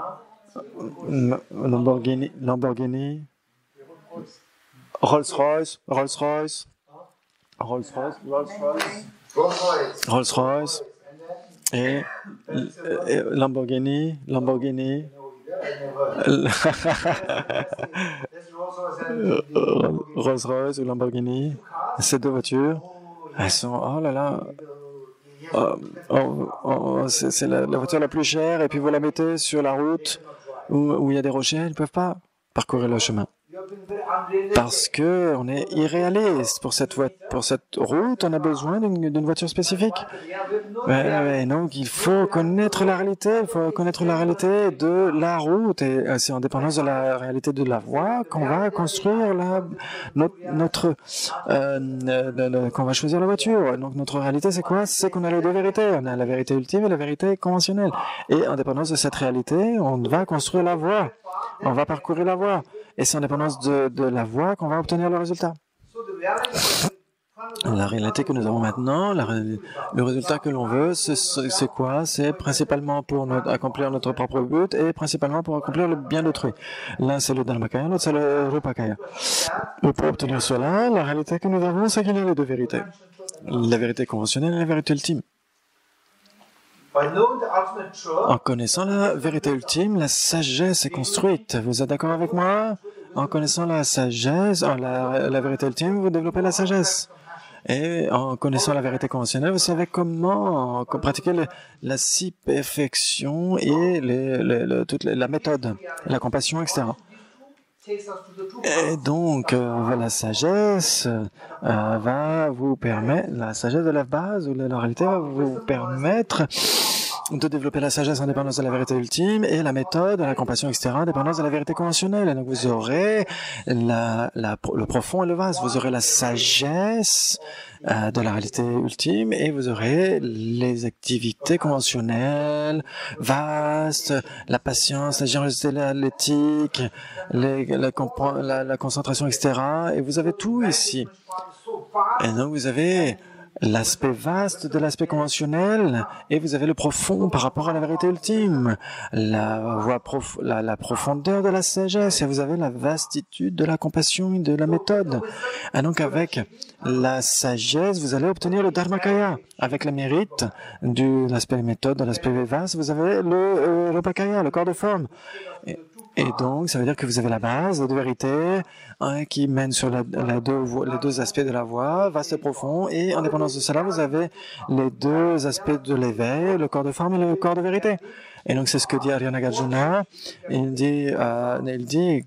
Lamborghini, Rolls-Royce, et Lamborghini. Rolls-Royce ou Lamborghini, ces deux voitures, elles sont, oh là là, c'est la voiture la plus chère, et puis vous la mettez sur la route où il y a des rochers, ils ne peuvent pas parcourir le chemin. parce que on est irréaliste. Pour cette route, on a besoin d'une voiture spécifique. Donc, il faut connaître la réalité. Il faut connaître la réalité de la route. Et c'est en dépendance de la réalité de la voie qu'on va construire qu'on va choisir la voiture. Donc, notre réalité, c'est quoi? C'est qu'on a les deux vérités. On a la vérité ultime et la vérité conventionnelle. Et en dépendance de cette réalité, on va construire la voie. On va parcourir la voie. Et c'est en dépendance de la voie qu'on va obtenir le résultat. La réalité que nous avons maintenant, le résultat que l'on veut, c'est quoi? C'est principalement pour accomplir notre propre but et principalement pour accomplir le bien d'autrui. L'un, c'est le Dharmakaya, l'autre, c'est le Rupakaya. Et pour obtenir cela, la réalité que nous avons, c'est qu'il y a les deux vérités. La vérité conventionnelle et la vérité ultime. En connaissant la vérité ultime, la sagesse est construite. Vous êtes d'accord avec moi? En connaissant la sagesse, la vérité ultime, vous développez la sagesse. Et en connaissant la vérité conventionnelle, vous savez comment pratiquer la si-perfection et toute la méthode, la compassion, etc. Et donc, la sagesse va vous permettre, la sagesse de la base ou de la réalité va vous permettre de développer la sagesse en dépendance de la vérité ultime et la méthode, la compassion, etc., en dépendance de la vérité conventionnelle. Et donc, vous aurez le profond et le vaste. Vous aurez la sagesse de la réalité ultime et vous aurez les activités conventionnelles, vastes, la patience, la générosité, l'éthique, la concentration, etc. Et vous avez tout ici. Et donc, vous avez l'aspect vaste de l'aspect conventionnel et vous avez le profond par rapport à la vérité ultime, la profondeur de la sagesse et vous avez la vastitude de la compassion et de la méthode. Et donc avec la sagesse, vous allez obtenir le Dharmakaya. Avec le mérite de l'aspect méthode, de l'aspect vaste, vous avez le Rupakaya, le corps de forme. Et donc, ça veut dire que vous avez la base, les deux vérités, qui mènent sur les deux aspects de la voie, vaste et profond, et en dépendance de cela, vous avez les deux aspects de l'éveil, le corps de forme et le corps de vérité. Et donc, c'est ce que dit Arya Nagarjuna. Il dit,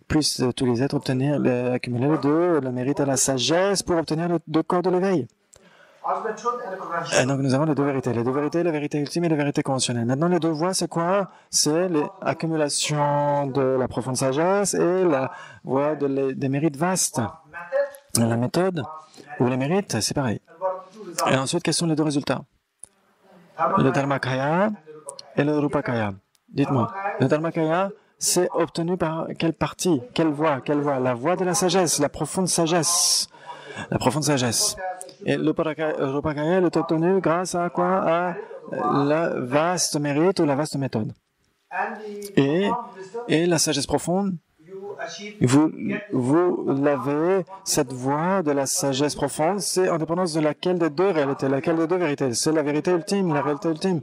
plus tous les êtres accumuler les deux, le mérite et la sagesse pour obtenir le deux corps de l'éveil. Et donc, nous avons les deux vérités, la vérité ultime et la vérité conventionnelle. Maintenant, les deux voies, c'est quoi? C'est l'accumulation de la profonde sagesse et la voie des mérites vastes. La méthode ou les mérites, c'est pareil. Et ensuite, quels sont les deux résultats? Le Dharmakaya et le Rupakaya. Dites-moi, le Dharmakaya, c'est obtenu par quelle partie? Quelle voie? La voie de la sagesse, la profonde sagesse. La profonde sagesse. Et le Rupakaya est obtenu grâce à quoi? À la vaste mérite ou la vaste méthode. Et la sagesse profonde, vous l'avez, cette voie de la sagesse profonde, c'est en dépendance de laquelle des deux réalités, laquelle des deux vérités. C'est la vérité ultime, la réalité ultime.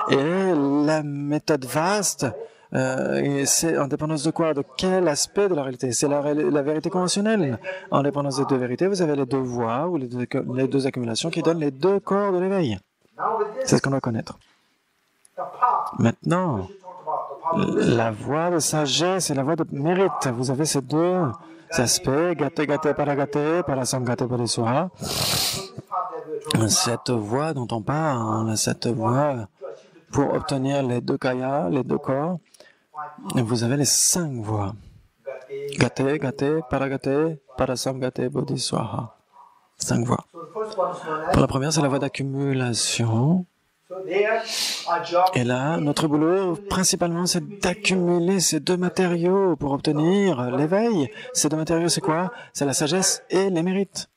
Et la méthode vaste, et c'est en dépendance de quoi? De quel aspect de la réalité? C'est la vérité conventionnelle. En dépendance des deux vérités, vous avez les deux voies ou les deux accumulations qui donnent les deux corps de l'éveil. C'est ce qu'on doit connaître. Maintenant, la voie de sagesse et la voie de mérite. Vous avez ces deux aspects, gate paragate, parasangate bodhisattva. Cette voie dont on parle, cette voie pour obtenir les deux kayas, les deux corps, vous avez les 5 voies. Gate, paragate, parasangate bodhisattva. 5 voies. Pour la première, c'est la voie d'accumulation. Et là, notre boulot, principalement, c'est d'accumuler ces deux matériaux pour obtenir l'éveil. Ces deux matériaux, c'est quoi? C'est la sagesse et les mérites.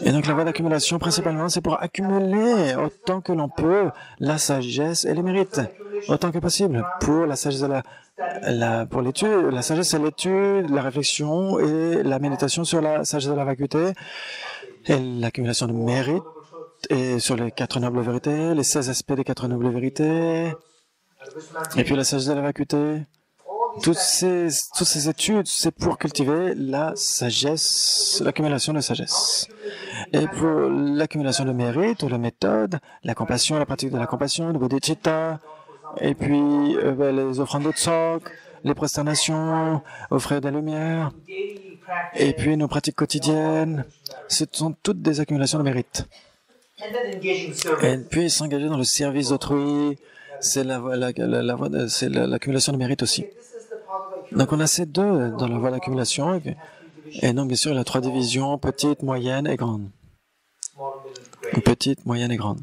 Et donc, la voie d'accumulation, principalement, c'est pour accumuler autant que l'on peut la sagesse et les mérites, autant que possible. Pour la sagesse pour l'étude, la sagesse, c'est l'étude, la réflexion et la méditation sur la sagesse de la vacuité et l'accumulation de mérites. Et sur les 4 nobles vérités, les 16 aspects des 4 nobles vérités, et puis la sagesse de la vacuité. Toutes ces études, c'est pour cultiver la sagesse, l'accumulation de sagesse. Et pour l'accumulation de mérite ou la méthode, la compassion, la pratique de la compassion, le bodhicitta, et puis les offrandes de tsok, les prosternations, offrir des lumières, et puis nos pratiques quotidiennes, ce sont toutes des accumulations de mérite. Et puis s'engager dans le service d'autrui, c'est l'accumulation de mérite aussi. Donc on a ces deux dans la voie d'accumulation, et donc bien sûr il y a 3 divisions, petite, moyenne et grande. Petite, moyenne et grande.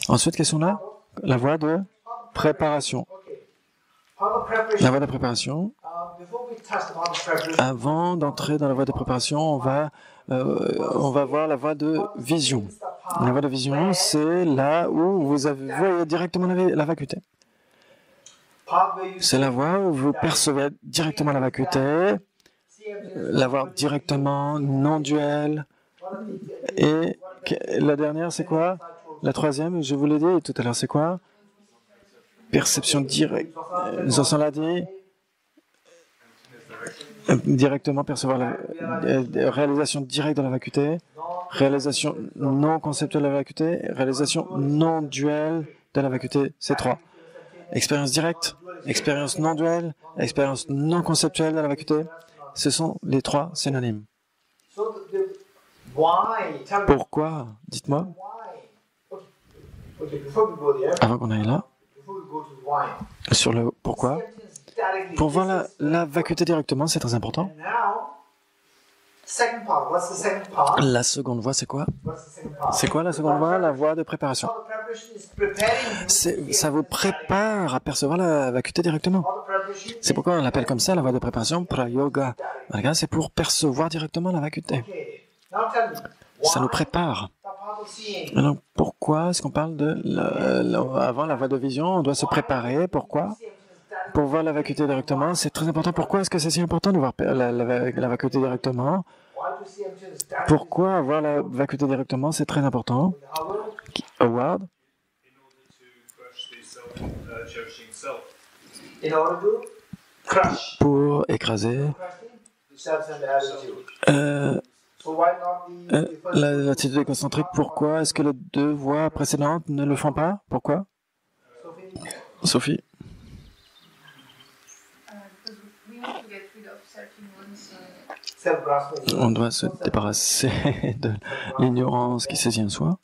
Ensuite, quelles sont là? La voie de préparation. La voie de préparation. Avant d'entrer dans la voie de préparation, on va voir la voie de vision. La voie de vision, c'est là où vous voyez directement la vacuité. C'est la voie où vous percevez directement la vacuité, la voir directement, non duel. Et la dernière, c'est quoi? La troisième, je vous l'ai dit tout à l'heure, c'est quoi? Perception directe. Zosan l'a dit. Directement percevoir la réalisation directe de la vacuité, réalisation non conceptuelle de la vacuité, réalisation non duelle de la vacuité, c'est 3. Expérience directe, expérience non duelle, expérience non conceptuelle de la vacuité, ce sont les 3 synonymes. Pourquoi? Dites-moi. Avant qu'on aille là, sur le pourquoi, pour voir la vacuité directement, c'est très important. La seconde voie, c'est quoi? C'est quoi la seconde voie? La voie de préparation. Ça vous prépare à percevoir la vacuité directement. C'est pourquoi on l'appelle comme ça, la voie de préparation, prayoga. C'est pour percevoir directement la vacuité. Ça nous prépare. Alors, pourquoi est-ce qu'on parle avant la voie de vision, on doit se préparer? Pourquoi? Pour voir la vacuité directement, c'est très important. Pourquoi est-ce que c'est si important de voir la vacuité directement? Pourquoi voir la vacuité directement, c'est très important? Howard? Pour écraser l'attitude égocentrique. Pourquoi est-ce que les 2 voies précédentes ne le font pas? Pourquoi? Sophie? On doit se débarrasser de l'ignorance qui saisit en soi.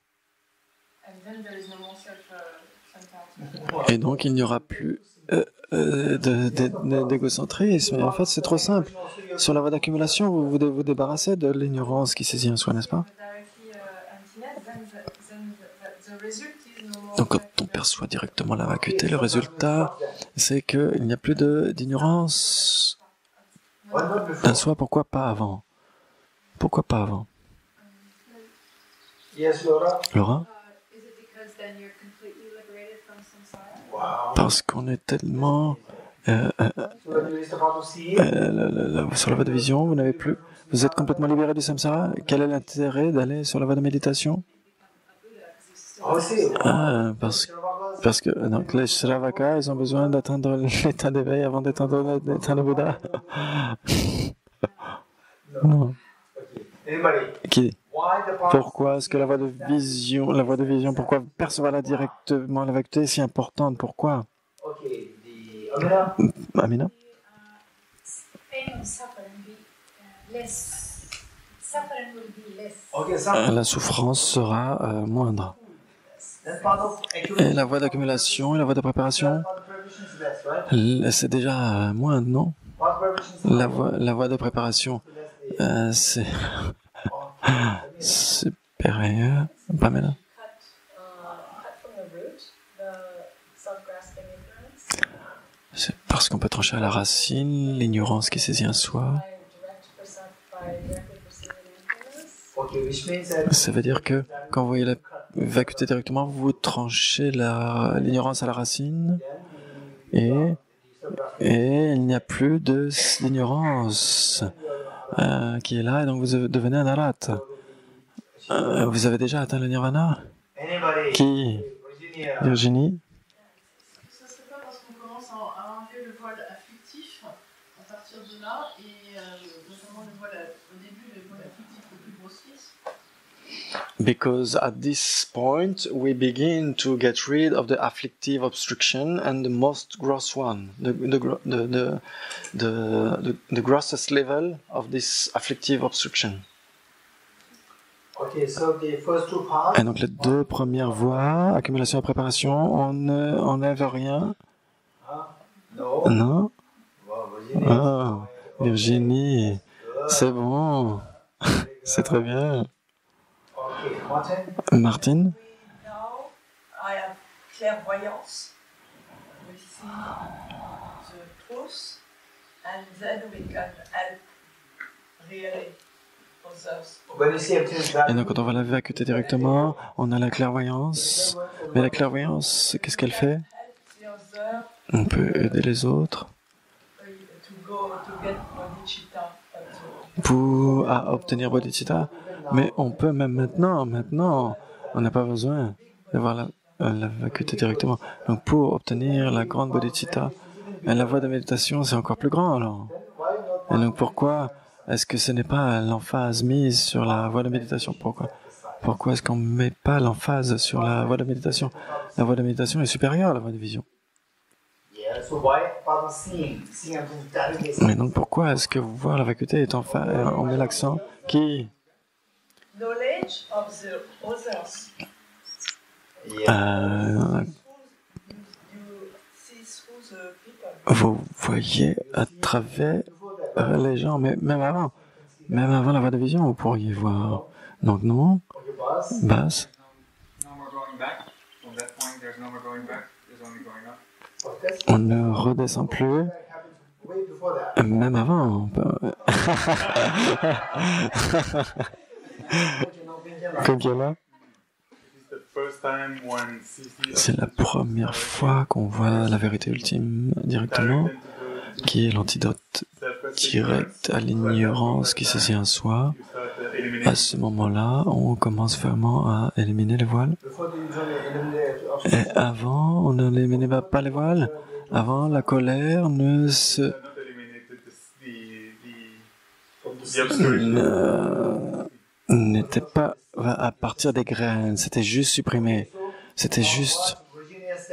Et donc il n'y aura plus d'égocentrisme. En fait, c'est trop simple. Sur la voie d'accumulation, vous vous débarrassez de l'ignorance qui saisit en soi, n'est-ce pas? Donc quand on perçoit directement la vacuité, le résultat, c'est qu'il n'y a plus d'ignorance en soi. Pourquoi pas avant? Pourquoi pas avant? Laura? Parce qu'on est tellement sur la voie de vision, vous êtes complètement libéré du samsara. Quel est l'intérêt d'aller sur la voie de méditation? Parce que donc les Shravakas, ils ont besoin d'atteindre l'état d'éveil avant d'atteindre l'état de Bouddha. Non. Qui? Pourquoi est-ce que la voie de vision, pourquoi percevoir directement la vacuité est si importante? Pourquoi? Amina? La souffrance sera moindre. Et la voie d'accumulation et la voie de préparation, c'est déjà moindre, non? La voie de préparation, c'est supérieur. Pamela? C'est parce qu'on peut trancher à la racine l'ignorance qui saisit en soi. Ça veut dire que quand vous voyez la vacuité directement, vous tranchez l'ignorance à la racine et il n'y a plus d'ignorance qui est là et donc vous devenez un arat. Vous avez déjà atteint le nirvana? Qui? Virginie? Ce serait pas parce qu'on commence à enlever le voile affectif à partir de là et notamment le voile au début, le voile affectif le plus grossier. because at this point we begin to get rid of the afflictive obstruction and the most gross one, the grossest level of this afflictive obstruction. Okay, so the first two parts. Et donc les deux premières voies, accumulation et préparation, on ne enlève rien. No. Non. Wow, Virginie. Ah, Virginie, c'est bon, c'est très bien. Okay, Martin. Martine? Now I have clairvoyance. We see the truth, and then we can help really others. When you see everything Et done, donc quand on va la vacuité directement, on a la clairvoyance. Mais la clairvoyance, qu'est-ce qu'elle fait? Help the other On peut aider les autres to go to get bodhicitta at the à obtenir bodhicitta. Mais on peut même maintenant, on n'a pas besoin d'avoir la vacuité directement. Donc pour obtenir la grande bodhicitta, la voie de méditation, c'est encore plus grand alors. Et donc pourquoi est-ce que ce n'est pas l'emphase mise sur la voie de méditation? Pourquoi est-ce qu'on ne met pas l'emphase sur la voie de méditation? La voie de méditation est supérieure à la voie de vision. yeah, so why about seeing everything done? Mais donc pourquoi est-ce que voir la vacuité est on met l'accent qui knowledge of the others. Yeah. You see through the people. vous voyez à travers les gens, mais même avant la voie de vision, vous pourriez voir. Donc non, Okay, boss. basse, No more going back. From that point, there's no more going back. There's only going up. But that's on ne redescend plus, that happened way before that. même avant. On peut... Comme qu'il y a là. C'est la première fois qu'on voit la vérité ultime directement, qui est l'antidote direct à l'ignorance qui saisit un soi. À ce moment-là, on commence vraiment à éliminer les voiles. Before you usually eliminate the Et avant, on n'éliminait pas les voiles. Avant, la colère n'était pas à partir des graines, c'était juste supprimé. C'était juste.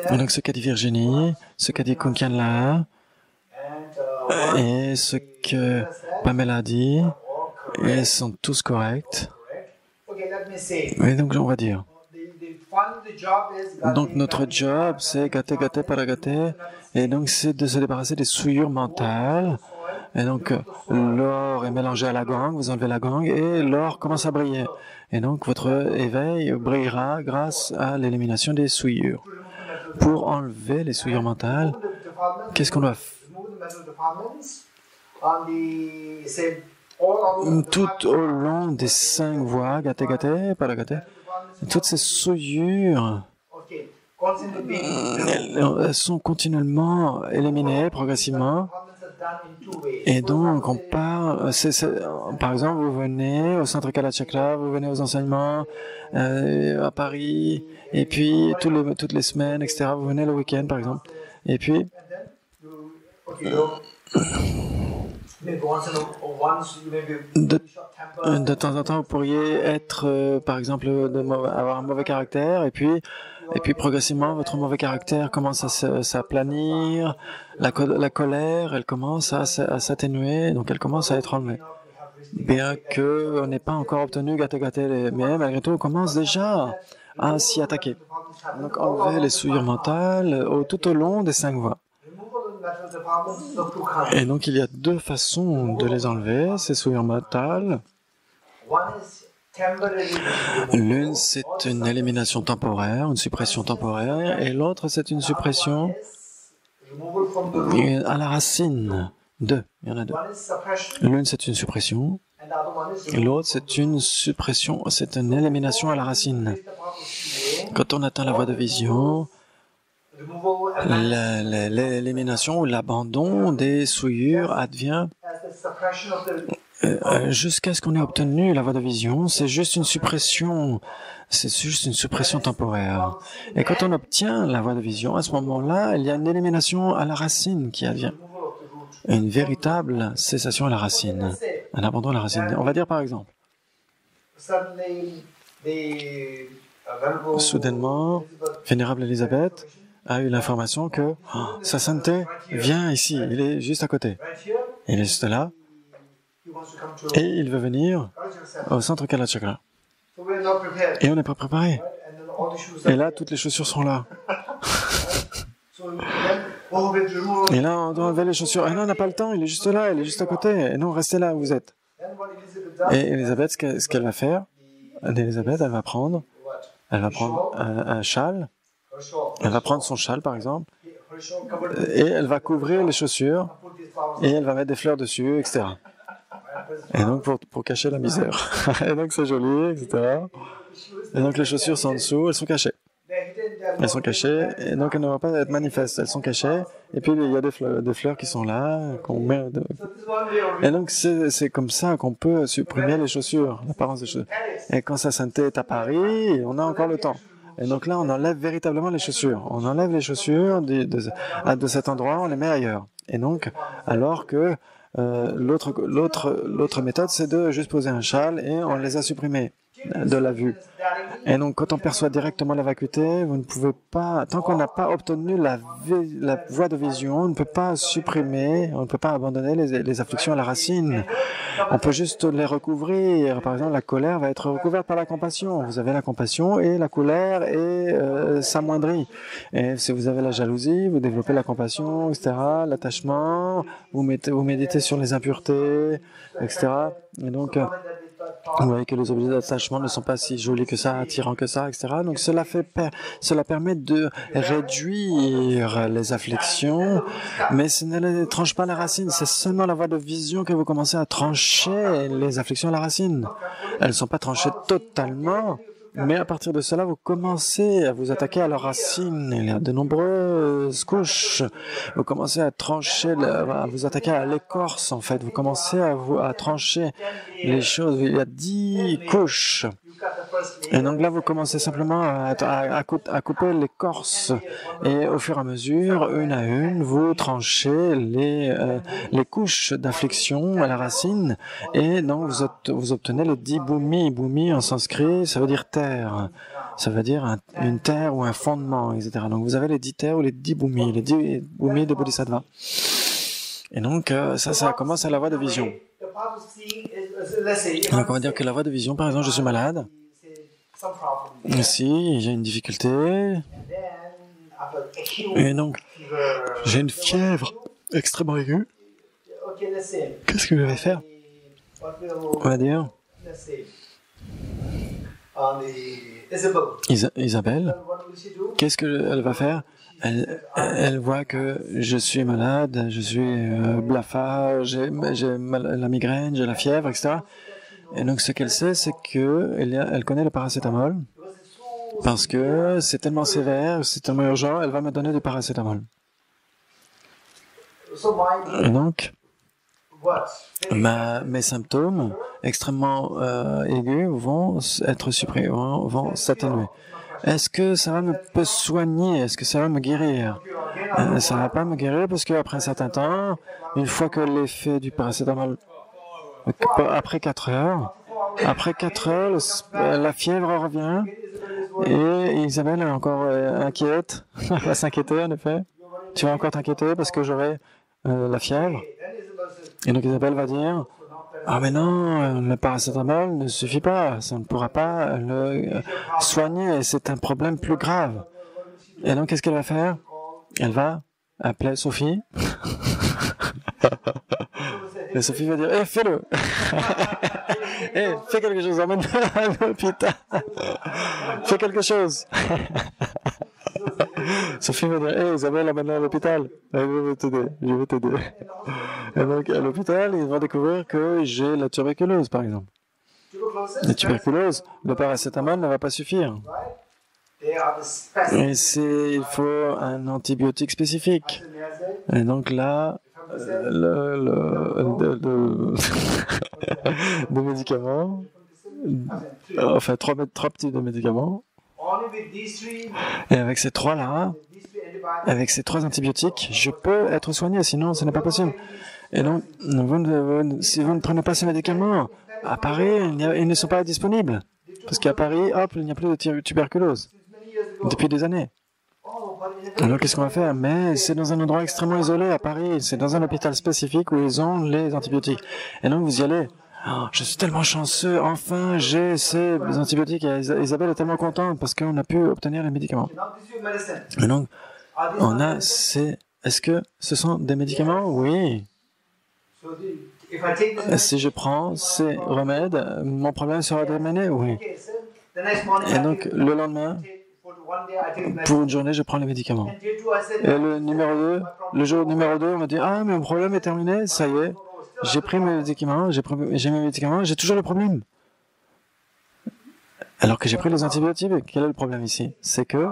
Et donc ce qu'a dit Virginie, ce qu'a dit Kunkianla, et ce que Pamela a dit, ils sont tous corrects. Okay, let me say. Et donc on va dire. The job is Donc notre job, c'est gâter, paragater, et donc c'est de se débarrasser des souillures mentales. Et donc l'or est mélangé à la gangue, vous enlevez la gangue, et l'or commence à briller. Et donc votre éveil brillera grâce à l'élimination des souillures. Pour enlever les souillures mentales, qu'est-ce qu'on doit faire? Tout au long des 5 voies, gâter, paragater, toutes ces souillures, elles sont continuellement éliminées progressivement. Et donc, on parle, par exemple, vous venez au centre Kalachakra, vous venez aux enseignements à Paris, et puis toutes les semaines, etc. Vous venez le week-end, par exemple. Et puis, de temps en temps, vous pourriez être, par exemple, avoir un mauvais caractère, et puis progressivement, votre mauvais caractère commence à s'aplanir, la colère, elle commence à s'atténuer, donc elle commence à être enlevée. Bien qu'on n'ait pas encore obtenu gâter, mais malgré tout, on commence déjà à s'y attaquer. Donc enlever les souillures mentales tout au long des 5 voies. Et donc il y a 2 façons de les enlever, ces souillures mentales. L'une, c'est une élimination temporaire, une suppression temporaire, et l'autre, c'est une suppression à la racine. 2, il y en a 2. L'une, c'est une suppression, et l'autre, c'est une suppression, c'est une élimination à la racine. Quand on atteint la voie de vision, l'élimination ou l'abandon des souillures advient jusqu'à ce qu'on ait obtenu la voie de vision. C'est juste une suppression temporaire. Et quand on obtient la voie de vision, à ce moment-là, il y a une élimination à la racine qui advient. Une véritable cessation à la racine, un abandon à la racine. On va dire par exemple, Soudainement, Vénérable Élisabeth a eu l'information que Sa Sainteté vient ici, il est juste à côté. Il est juste là et il veut venir au centre Kalachakra. Et on n'est pas préparé. Et là, toutes les chaussures sont là. Et là, on doit enlever les chaussures. Et non, on n'a pas le temps, il est juste là, il est juste à côté. Et non, restez là où vous êtes. Et Élisabeth, ce qu'elle va faire, Élisabeth, elle va prendre un châle. Elle va prendre son châle, par exemple, et elle va couvrir les chaussures, et elle va mettre des fleurs dessus, etc. Et donc, pour cacher la misère. Et donc, c'est joli, etc. Et donc, les chaussures sont en dessous, elles sont cachées. Elles sont cachées, et donc elles ne vont pas être manifestes, elles sont cachées, et puis il y a des fleurs qui sont là, qu'on met... Et donc c'est comme ça qu'on peut supprimer les chaussures, l'apparence des chaussures. Et quand Sa Sainteté est à Paris, on a encore le temps. Et donc là, on enlève véritablement les chaussures. On enlève les chaussures de cet endroit, on les met ailleurs. Et donc, alors que l'autre méthode, c'est de juste poser un châle et on les a supprimés de la vue. Et donc, quand on perçoit directement la vacuité, vous ne pouvez pas, tant qu'on n'a pas obtenu la voie de vision, on ne peut pas supprimer, on ne peut pas abandonner les afflictions à la racine. On peut juste les recouvrir. Par exemple, la colère va être recouverte par la compassion. Vous avez la compassion et la colère s'amoindrit. Et si vous avez la jalousie, vous développez la compassion, etc., l'attachement, vous méditez sur les impuretés, etc. Et donc, vous voyez que les objets d'attachement ne sont pas si jolis que ça, attirants que ça, etc. Donc cela permet de réduire les afflictions, mais ce ne les tranche pas la racine. C'est seulement la voie de vision que vous commencez à trancher les afflictions à la racine. Elles ne sont pas tranchées totalement, mais à partir de cela, vous commencez à vous attaquer à leurs racines. Il y a de nombreuses couches. Vous commencez à trancher, à vous attaquer à l'écorce, en fait. Vous commencez à trancher les choses. Il y a 10 couches. Et donc là, vous commencez simplement à couper l'écorce. Et au fur et à mesure, une à une, vous tranchez les couches d'affliction à la racine. Et donc, vous obtenez les 10 bhumi. Bhumi, en sanskrit, ça veut dire terre. Ça veut dire une terre ou un fondement, etc. Donc, vous avez les 10 terres ou les 10 bhumi, les 10 bhumi des bodhisattvas. Et donc, ça commence à la voie de vision. Donc, on va dire que la voie de vision, par exemple, je suis malade. Ici, j'ai une difficulté. Et donc, j'ai une fièvre extrêmement aiguë. Qu'est-ce que je vais faire? On va dire Isabelle, qu'est-ce qu'elle va faire? Elle voit que je suis malade, je suis blafard, j'ai la migraine, j'ai la fièvre, etc. Et donc ce qu'elle sait, c'est qu'elle connaît le paracétamol, parce que c'est tellement sévère, c'est tellement urgent, elle va me donner du paracétamol. Et donc, mes symptômes extrêmement aigus vont être supprimés, vont s'atténuer. Est-ce que ça va me soigner? Est-ce que ça va me guérir? Ça ne va pas me guérir parce qu'après un certain temps, une fois que l'effet du paracétamol, après 4 heures, la fièvre revient et Isabelle est encore inquiète. Elle va s'inquiéter en effet. Tu vas encore t'inquiéter parce que j'aurai la fièvre. Et donc Isabelle va dire: ah mais non, le paracétamol ne suffit pas, ça ne pourra pas le soigner, c'est un problème plus grave. Et donc qu'est-ce qu'elle va faire? Elle va appeler Sophie. Et Sophie va dire: eh, fais-le. Eh, fais quelque chose, emmène-le à l'hôpital. Fais quelque chose. Sophie va dire: hey, Isabelle, emmène-la à l'hôpital. Je vais t'aider. Et donc, à l'hôpital, ils vont découvrir que j'ai la tuberculose, par exemple. La tuberculose, le paracétamol ne va pas suffire. Et il faut un antibiotique spécifique. Et donc là, de médicaments, enfin 3 types de médicaments. Et avec ces 3-là, avec ces 3 antibiotiques, je peux être soigné, sinon ce n'est pas possible. Et donc, si vous ne prenez pas ces médicaments, à Paris, ils ne sont pas disponibles. Parce qu'à Paris, hop, il n'y a plus de tuberculose depuis des années. Alors qu'est-ce qu'on va faire? Mais c'est dans un endroit extrêmement isolé à Paris, c'est dans un hôpital spécifique où ils ont les antibiotiques. Et donc vous y allez. Oh, je suis tellement chanceux, enfin j'ai ces antibiotiques. Et Isabelle est tellement contente parce qu'on a pu obtenir les médicaments. Et donc, on a ces... Est-ce que ce sont des médicaments? Oui. Si je prends ces remèdes, mon problème sera terminé? Oui. Et donc, le lendemain, pour une journée, je prends les médicaments. Et le jour numéro 2, on m'a dit « Ah, mais mon problème est terminé, ça y est. J'ai pris mes médicaments, j'ai mes médicaments, j'ai toujours le problème. » Alors que j'ai pris les antibiotiques, quel est le problème ici? C'est que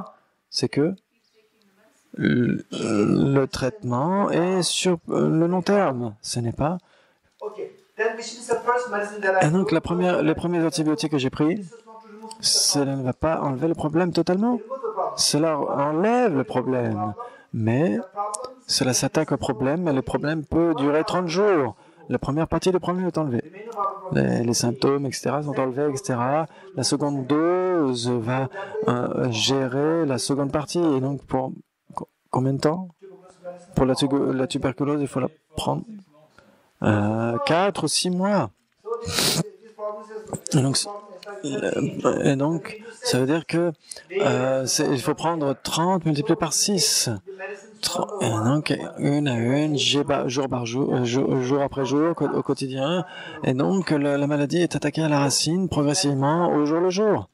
le traitement est sur le long terme. Ce n'est pas... Et donc, les premiers antibiotiques que j'ai pris, cela ne va pas enlever le problème totalement. Cela enlève le problème. Mais cela s'attaque au problème, mais le problème peut durer 30 jours. La première partie du problème est enlevée. Les symptômes, etc., sont enlevés, etc. La seconde dose va gérer la seconde partie. Et donc, pour combien de temps? Pour la tuberculose, il faut la prendre 4 ou 6 mois. Et donc, ça veut dire que il faut prendre 30 multiplié par 6. Et donc, une à une, jour par jour, jour après jour, au quotidien. Et donc, la maladie est attaquée à la racine progressivement au jour le jour.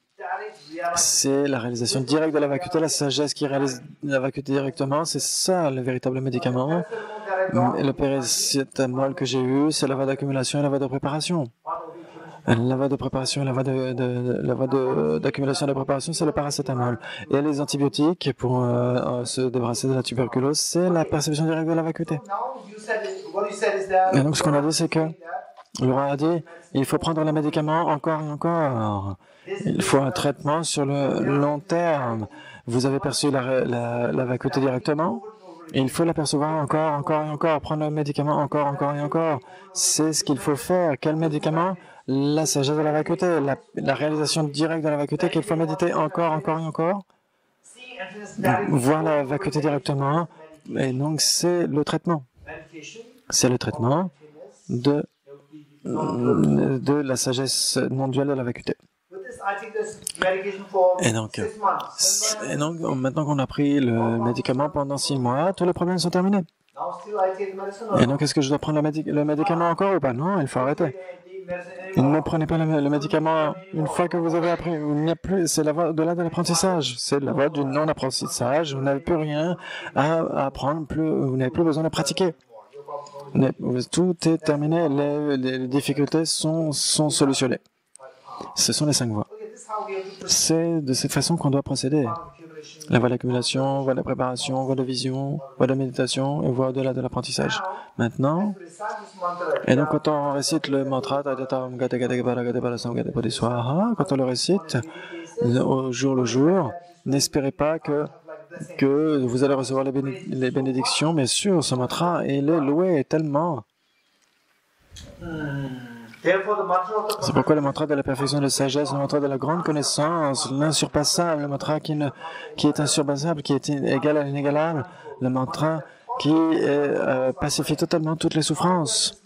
C'est la réalisation directe de la vacuité, la sagesse qui réalise la vacuité directement. C'est ça le véritable médicament. Et le paracétamol que j'ai eu, c'est la voie d'accumulation et la voie de préparation. La voie de préparation et la voie d'accumulation et de préparation, c'est le paracétamol. Et les antibiotiques, pour se débarrasser de la tuberculose, c'est la perception directe de la vacuité. Et donc, ce qu'on a dit, c'est que Laurent a dit, il faut prendre les médicaments encore et encore. Il faut un traitement sur le long terme. Vous avez perçu la vacuité directement. Et il faut l'apercevoir encore et encore. Prendre le médicament encore et encore. C'est ce qu'il faut faire. Quel médicament? La sagesse de la vacuité, la réalisation directe de la vacuité qu'il faut méditer encore et encore. Voir la vacuité directement. Et donc, c'est le traitement. C'est le traitement de la sagesse non duelle de la vacuité. Et donc, maintenant qu'on a pris le médicament pendant 6 mois, tous les problèmes sont terminés. Et donc, est-ce que je dois prendre le médicament encore ou pas? Non, il faut arrêter. Ne prenez pas le médicament une fois que vous avez appris. Il n'y a plus, c'est la voie au-delà de l'apprentissage. C'est la voie du non-apprentissage. Vous n'avez plus rien à apprendre, vous n'avez plus besoin de pratiquer. Tout est terminé, les difficultés sont solutionnées. Ce sont les 5 voies. C'est de cette façon qu'on doit procéder. La voie d'accumulation, voie de préparation, voie de vision, voie de méditation et voie au-delà de l'apprentissage. Maintenant, et donc quand on récite le mantra, quand on le récite au jour le jour, n'espérez pas que vous allez recevoir les bénédictions, mais sur ce mantra, il est loué tellement. C'est pourquoi le mantra de la perfection de la sagesse, le mantra de la grande connaissance, l'insurpassable, le mantra qui est insurpassable, qui est égal à l'inégalable, le mantra qui pacifie totalement toutes les souffrances.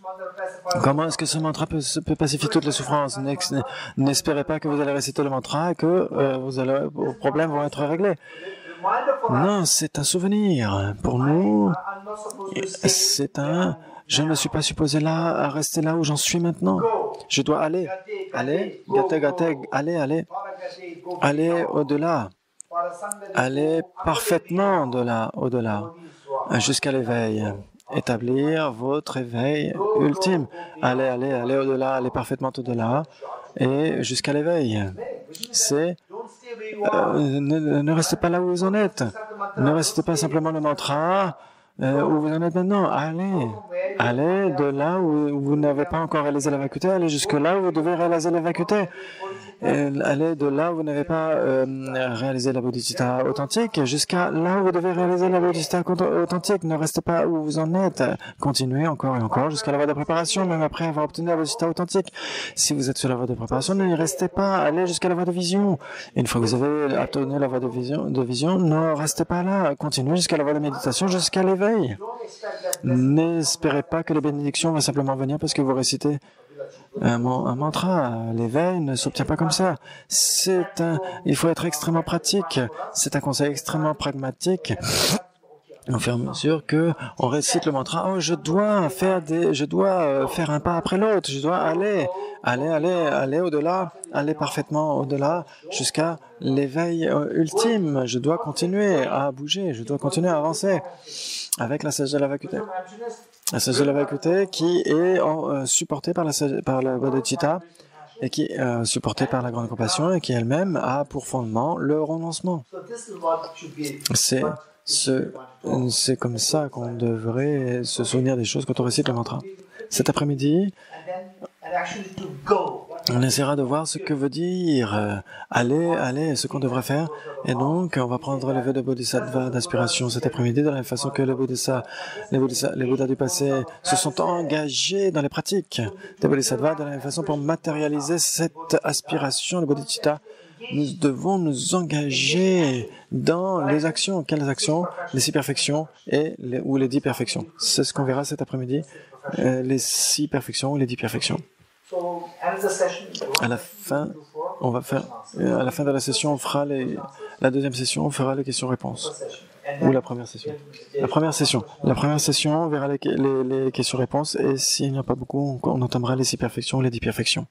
Comment est-ce que ce mantra peut pacifier toutes les souffrances? N'espérez pas que vous allez réciter le mantra et que vos problèmes vont être réglés. Non, c'est un souvenir. Pour nous, c'est un... Je ne suis pas supposé à rester là où j'en suis maintenant. Je dois aller, aller au-delà, aller parfaitement au-delà, jusqu'à l'éveil. Établir votre éveil ultime. Aller au-delà, aller parfaitement au-delà, et jusqu'à l'éveil. C'est... ne restez pas là où vous en êtes. Ne restez pas simplement le mantra. où vous en êtes maintenant. Allez de là où vous n'avez pas encore réalisé la vacuité, allez jusque là où vous devez réaliser la vacuité. Allez de là où vous n'avez pas réalisé la bodhicitta authentique jusqu'à là où vous devez réaliser la bodhicitta authentique. Ne restez pas où vous en êtes. Continuez encore et encore jusqu'à la voie de préparation, même après avoir obtenu la bodhicitta authentique. Si vous êtes sur la voie de préparation, ne restez pas. Allez jusqu'à la voie de vision. Une fois que vous avez obtenu la voie de vision, ne restez pas là. Continuez jusqu'à la voie de méditation, jusqu'à l'éveil. N'espérez pas que les bénédictions vont simplement venir parce que vous récitez un mantra. L'éveil ne s'obtient pas comme ça. Il faut être extrêmement pratique. C'est un conseil extrêmement pragmatique. Au fur et à mesure que on récite le mantra, je dois faire un pas après l'autre. Je dois aller au-delà, aller parfaitement au-delà jusqu'à l'éveil ultime. Je dois continuer à bouger. Je dois continuer à avancer avec la sagesse de la vacuité. La sagesse de la vacuité qui est supportée par la bodhicitta et qui est supportée par la grande compassion et qui elle-même a pour fondement le renoncement. C'est comme ça qu'on devrait se souvenir des choses quand on récite le mantra. Cet après-midi, on essaiera de voir ce que veut dire aller, ce qu'on devrait faire. Et donc, on va prendre les vœux de Bodhisattva d'aspiration cet après-midi de la même façon que les Bouddhas du passé se sont engagés dans les pratiques des Bodhisattvas de la même façon pour matérialiser cette aspiration de Bodhicitta. Nous devons nous engager dans les actions. Quelles actions? Les 6 perfections ou les 10 perfections. C'est ce qu'on verra cet après-midi. Les 6 perfections ou les 10 perfections. À la fin de la session, on fera la deuxième session, on fera les questions-réponses. Ou la première session. La première session, on verra les questions-réponses et s'il n'y en a pas beaucoup, on entamera les 6 perfections ou les 10 perfections.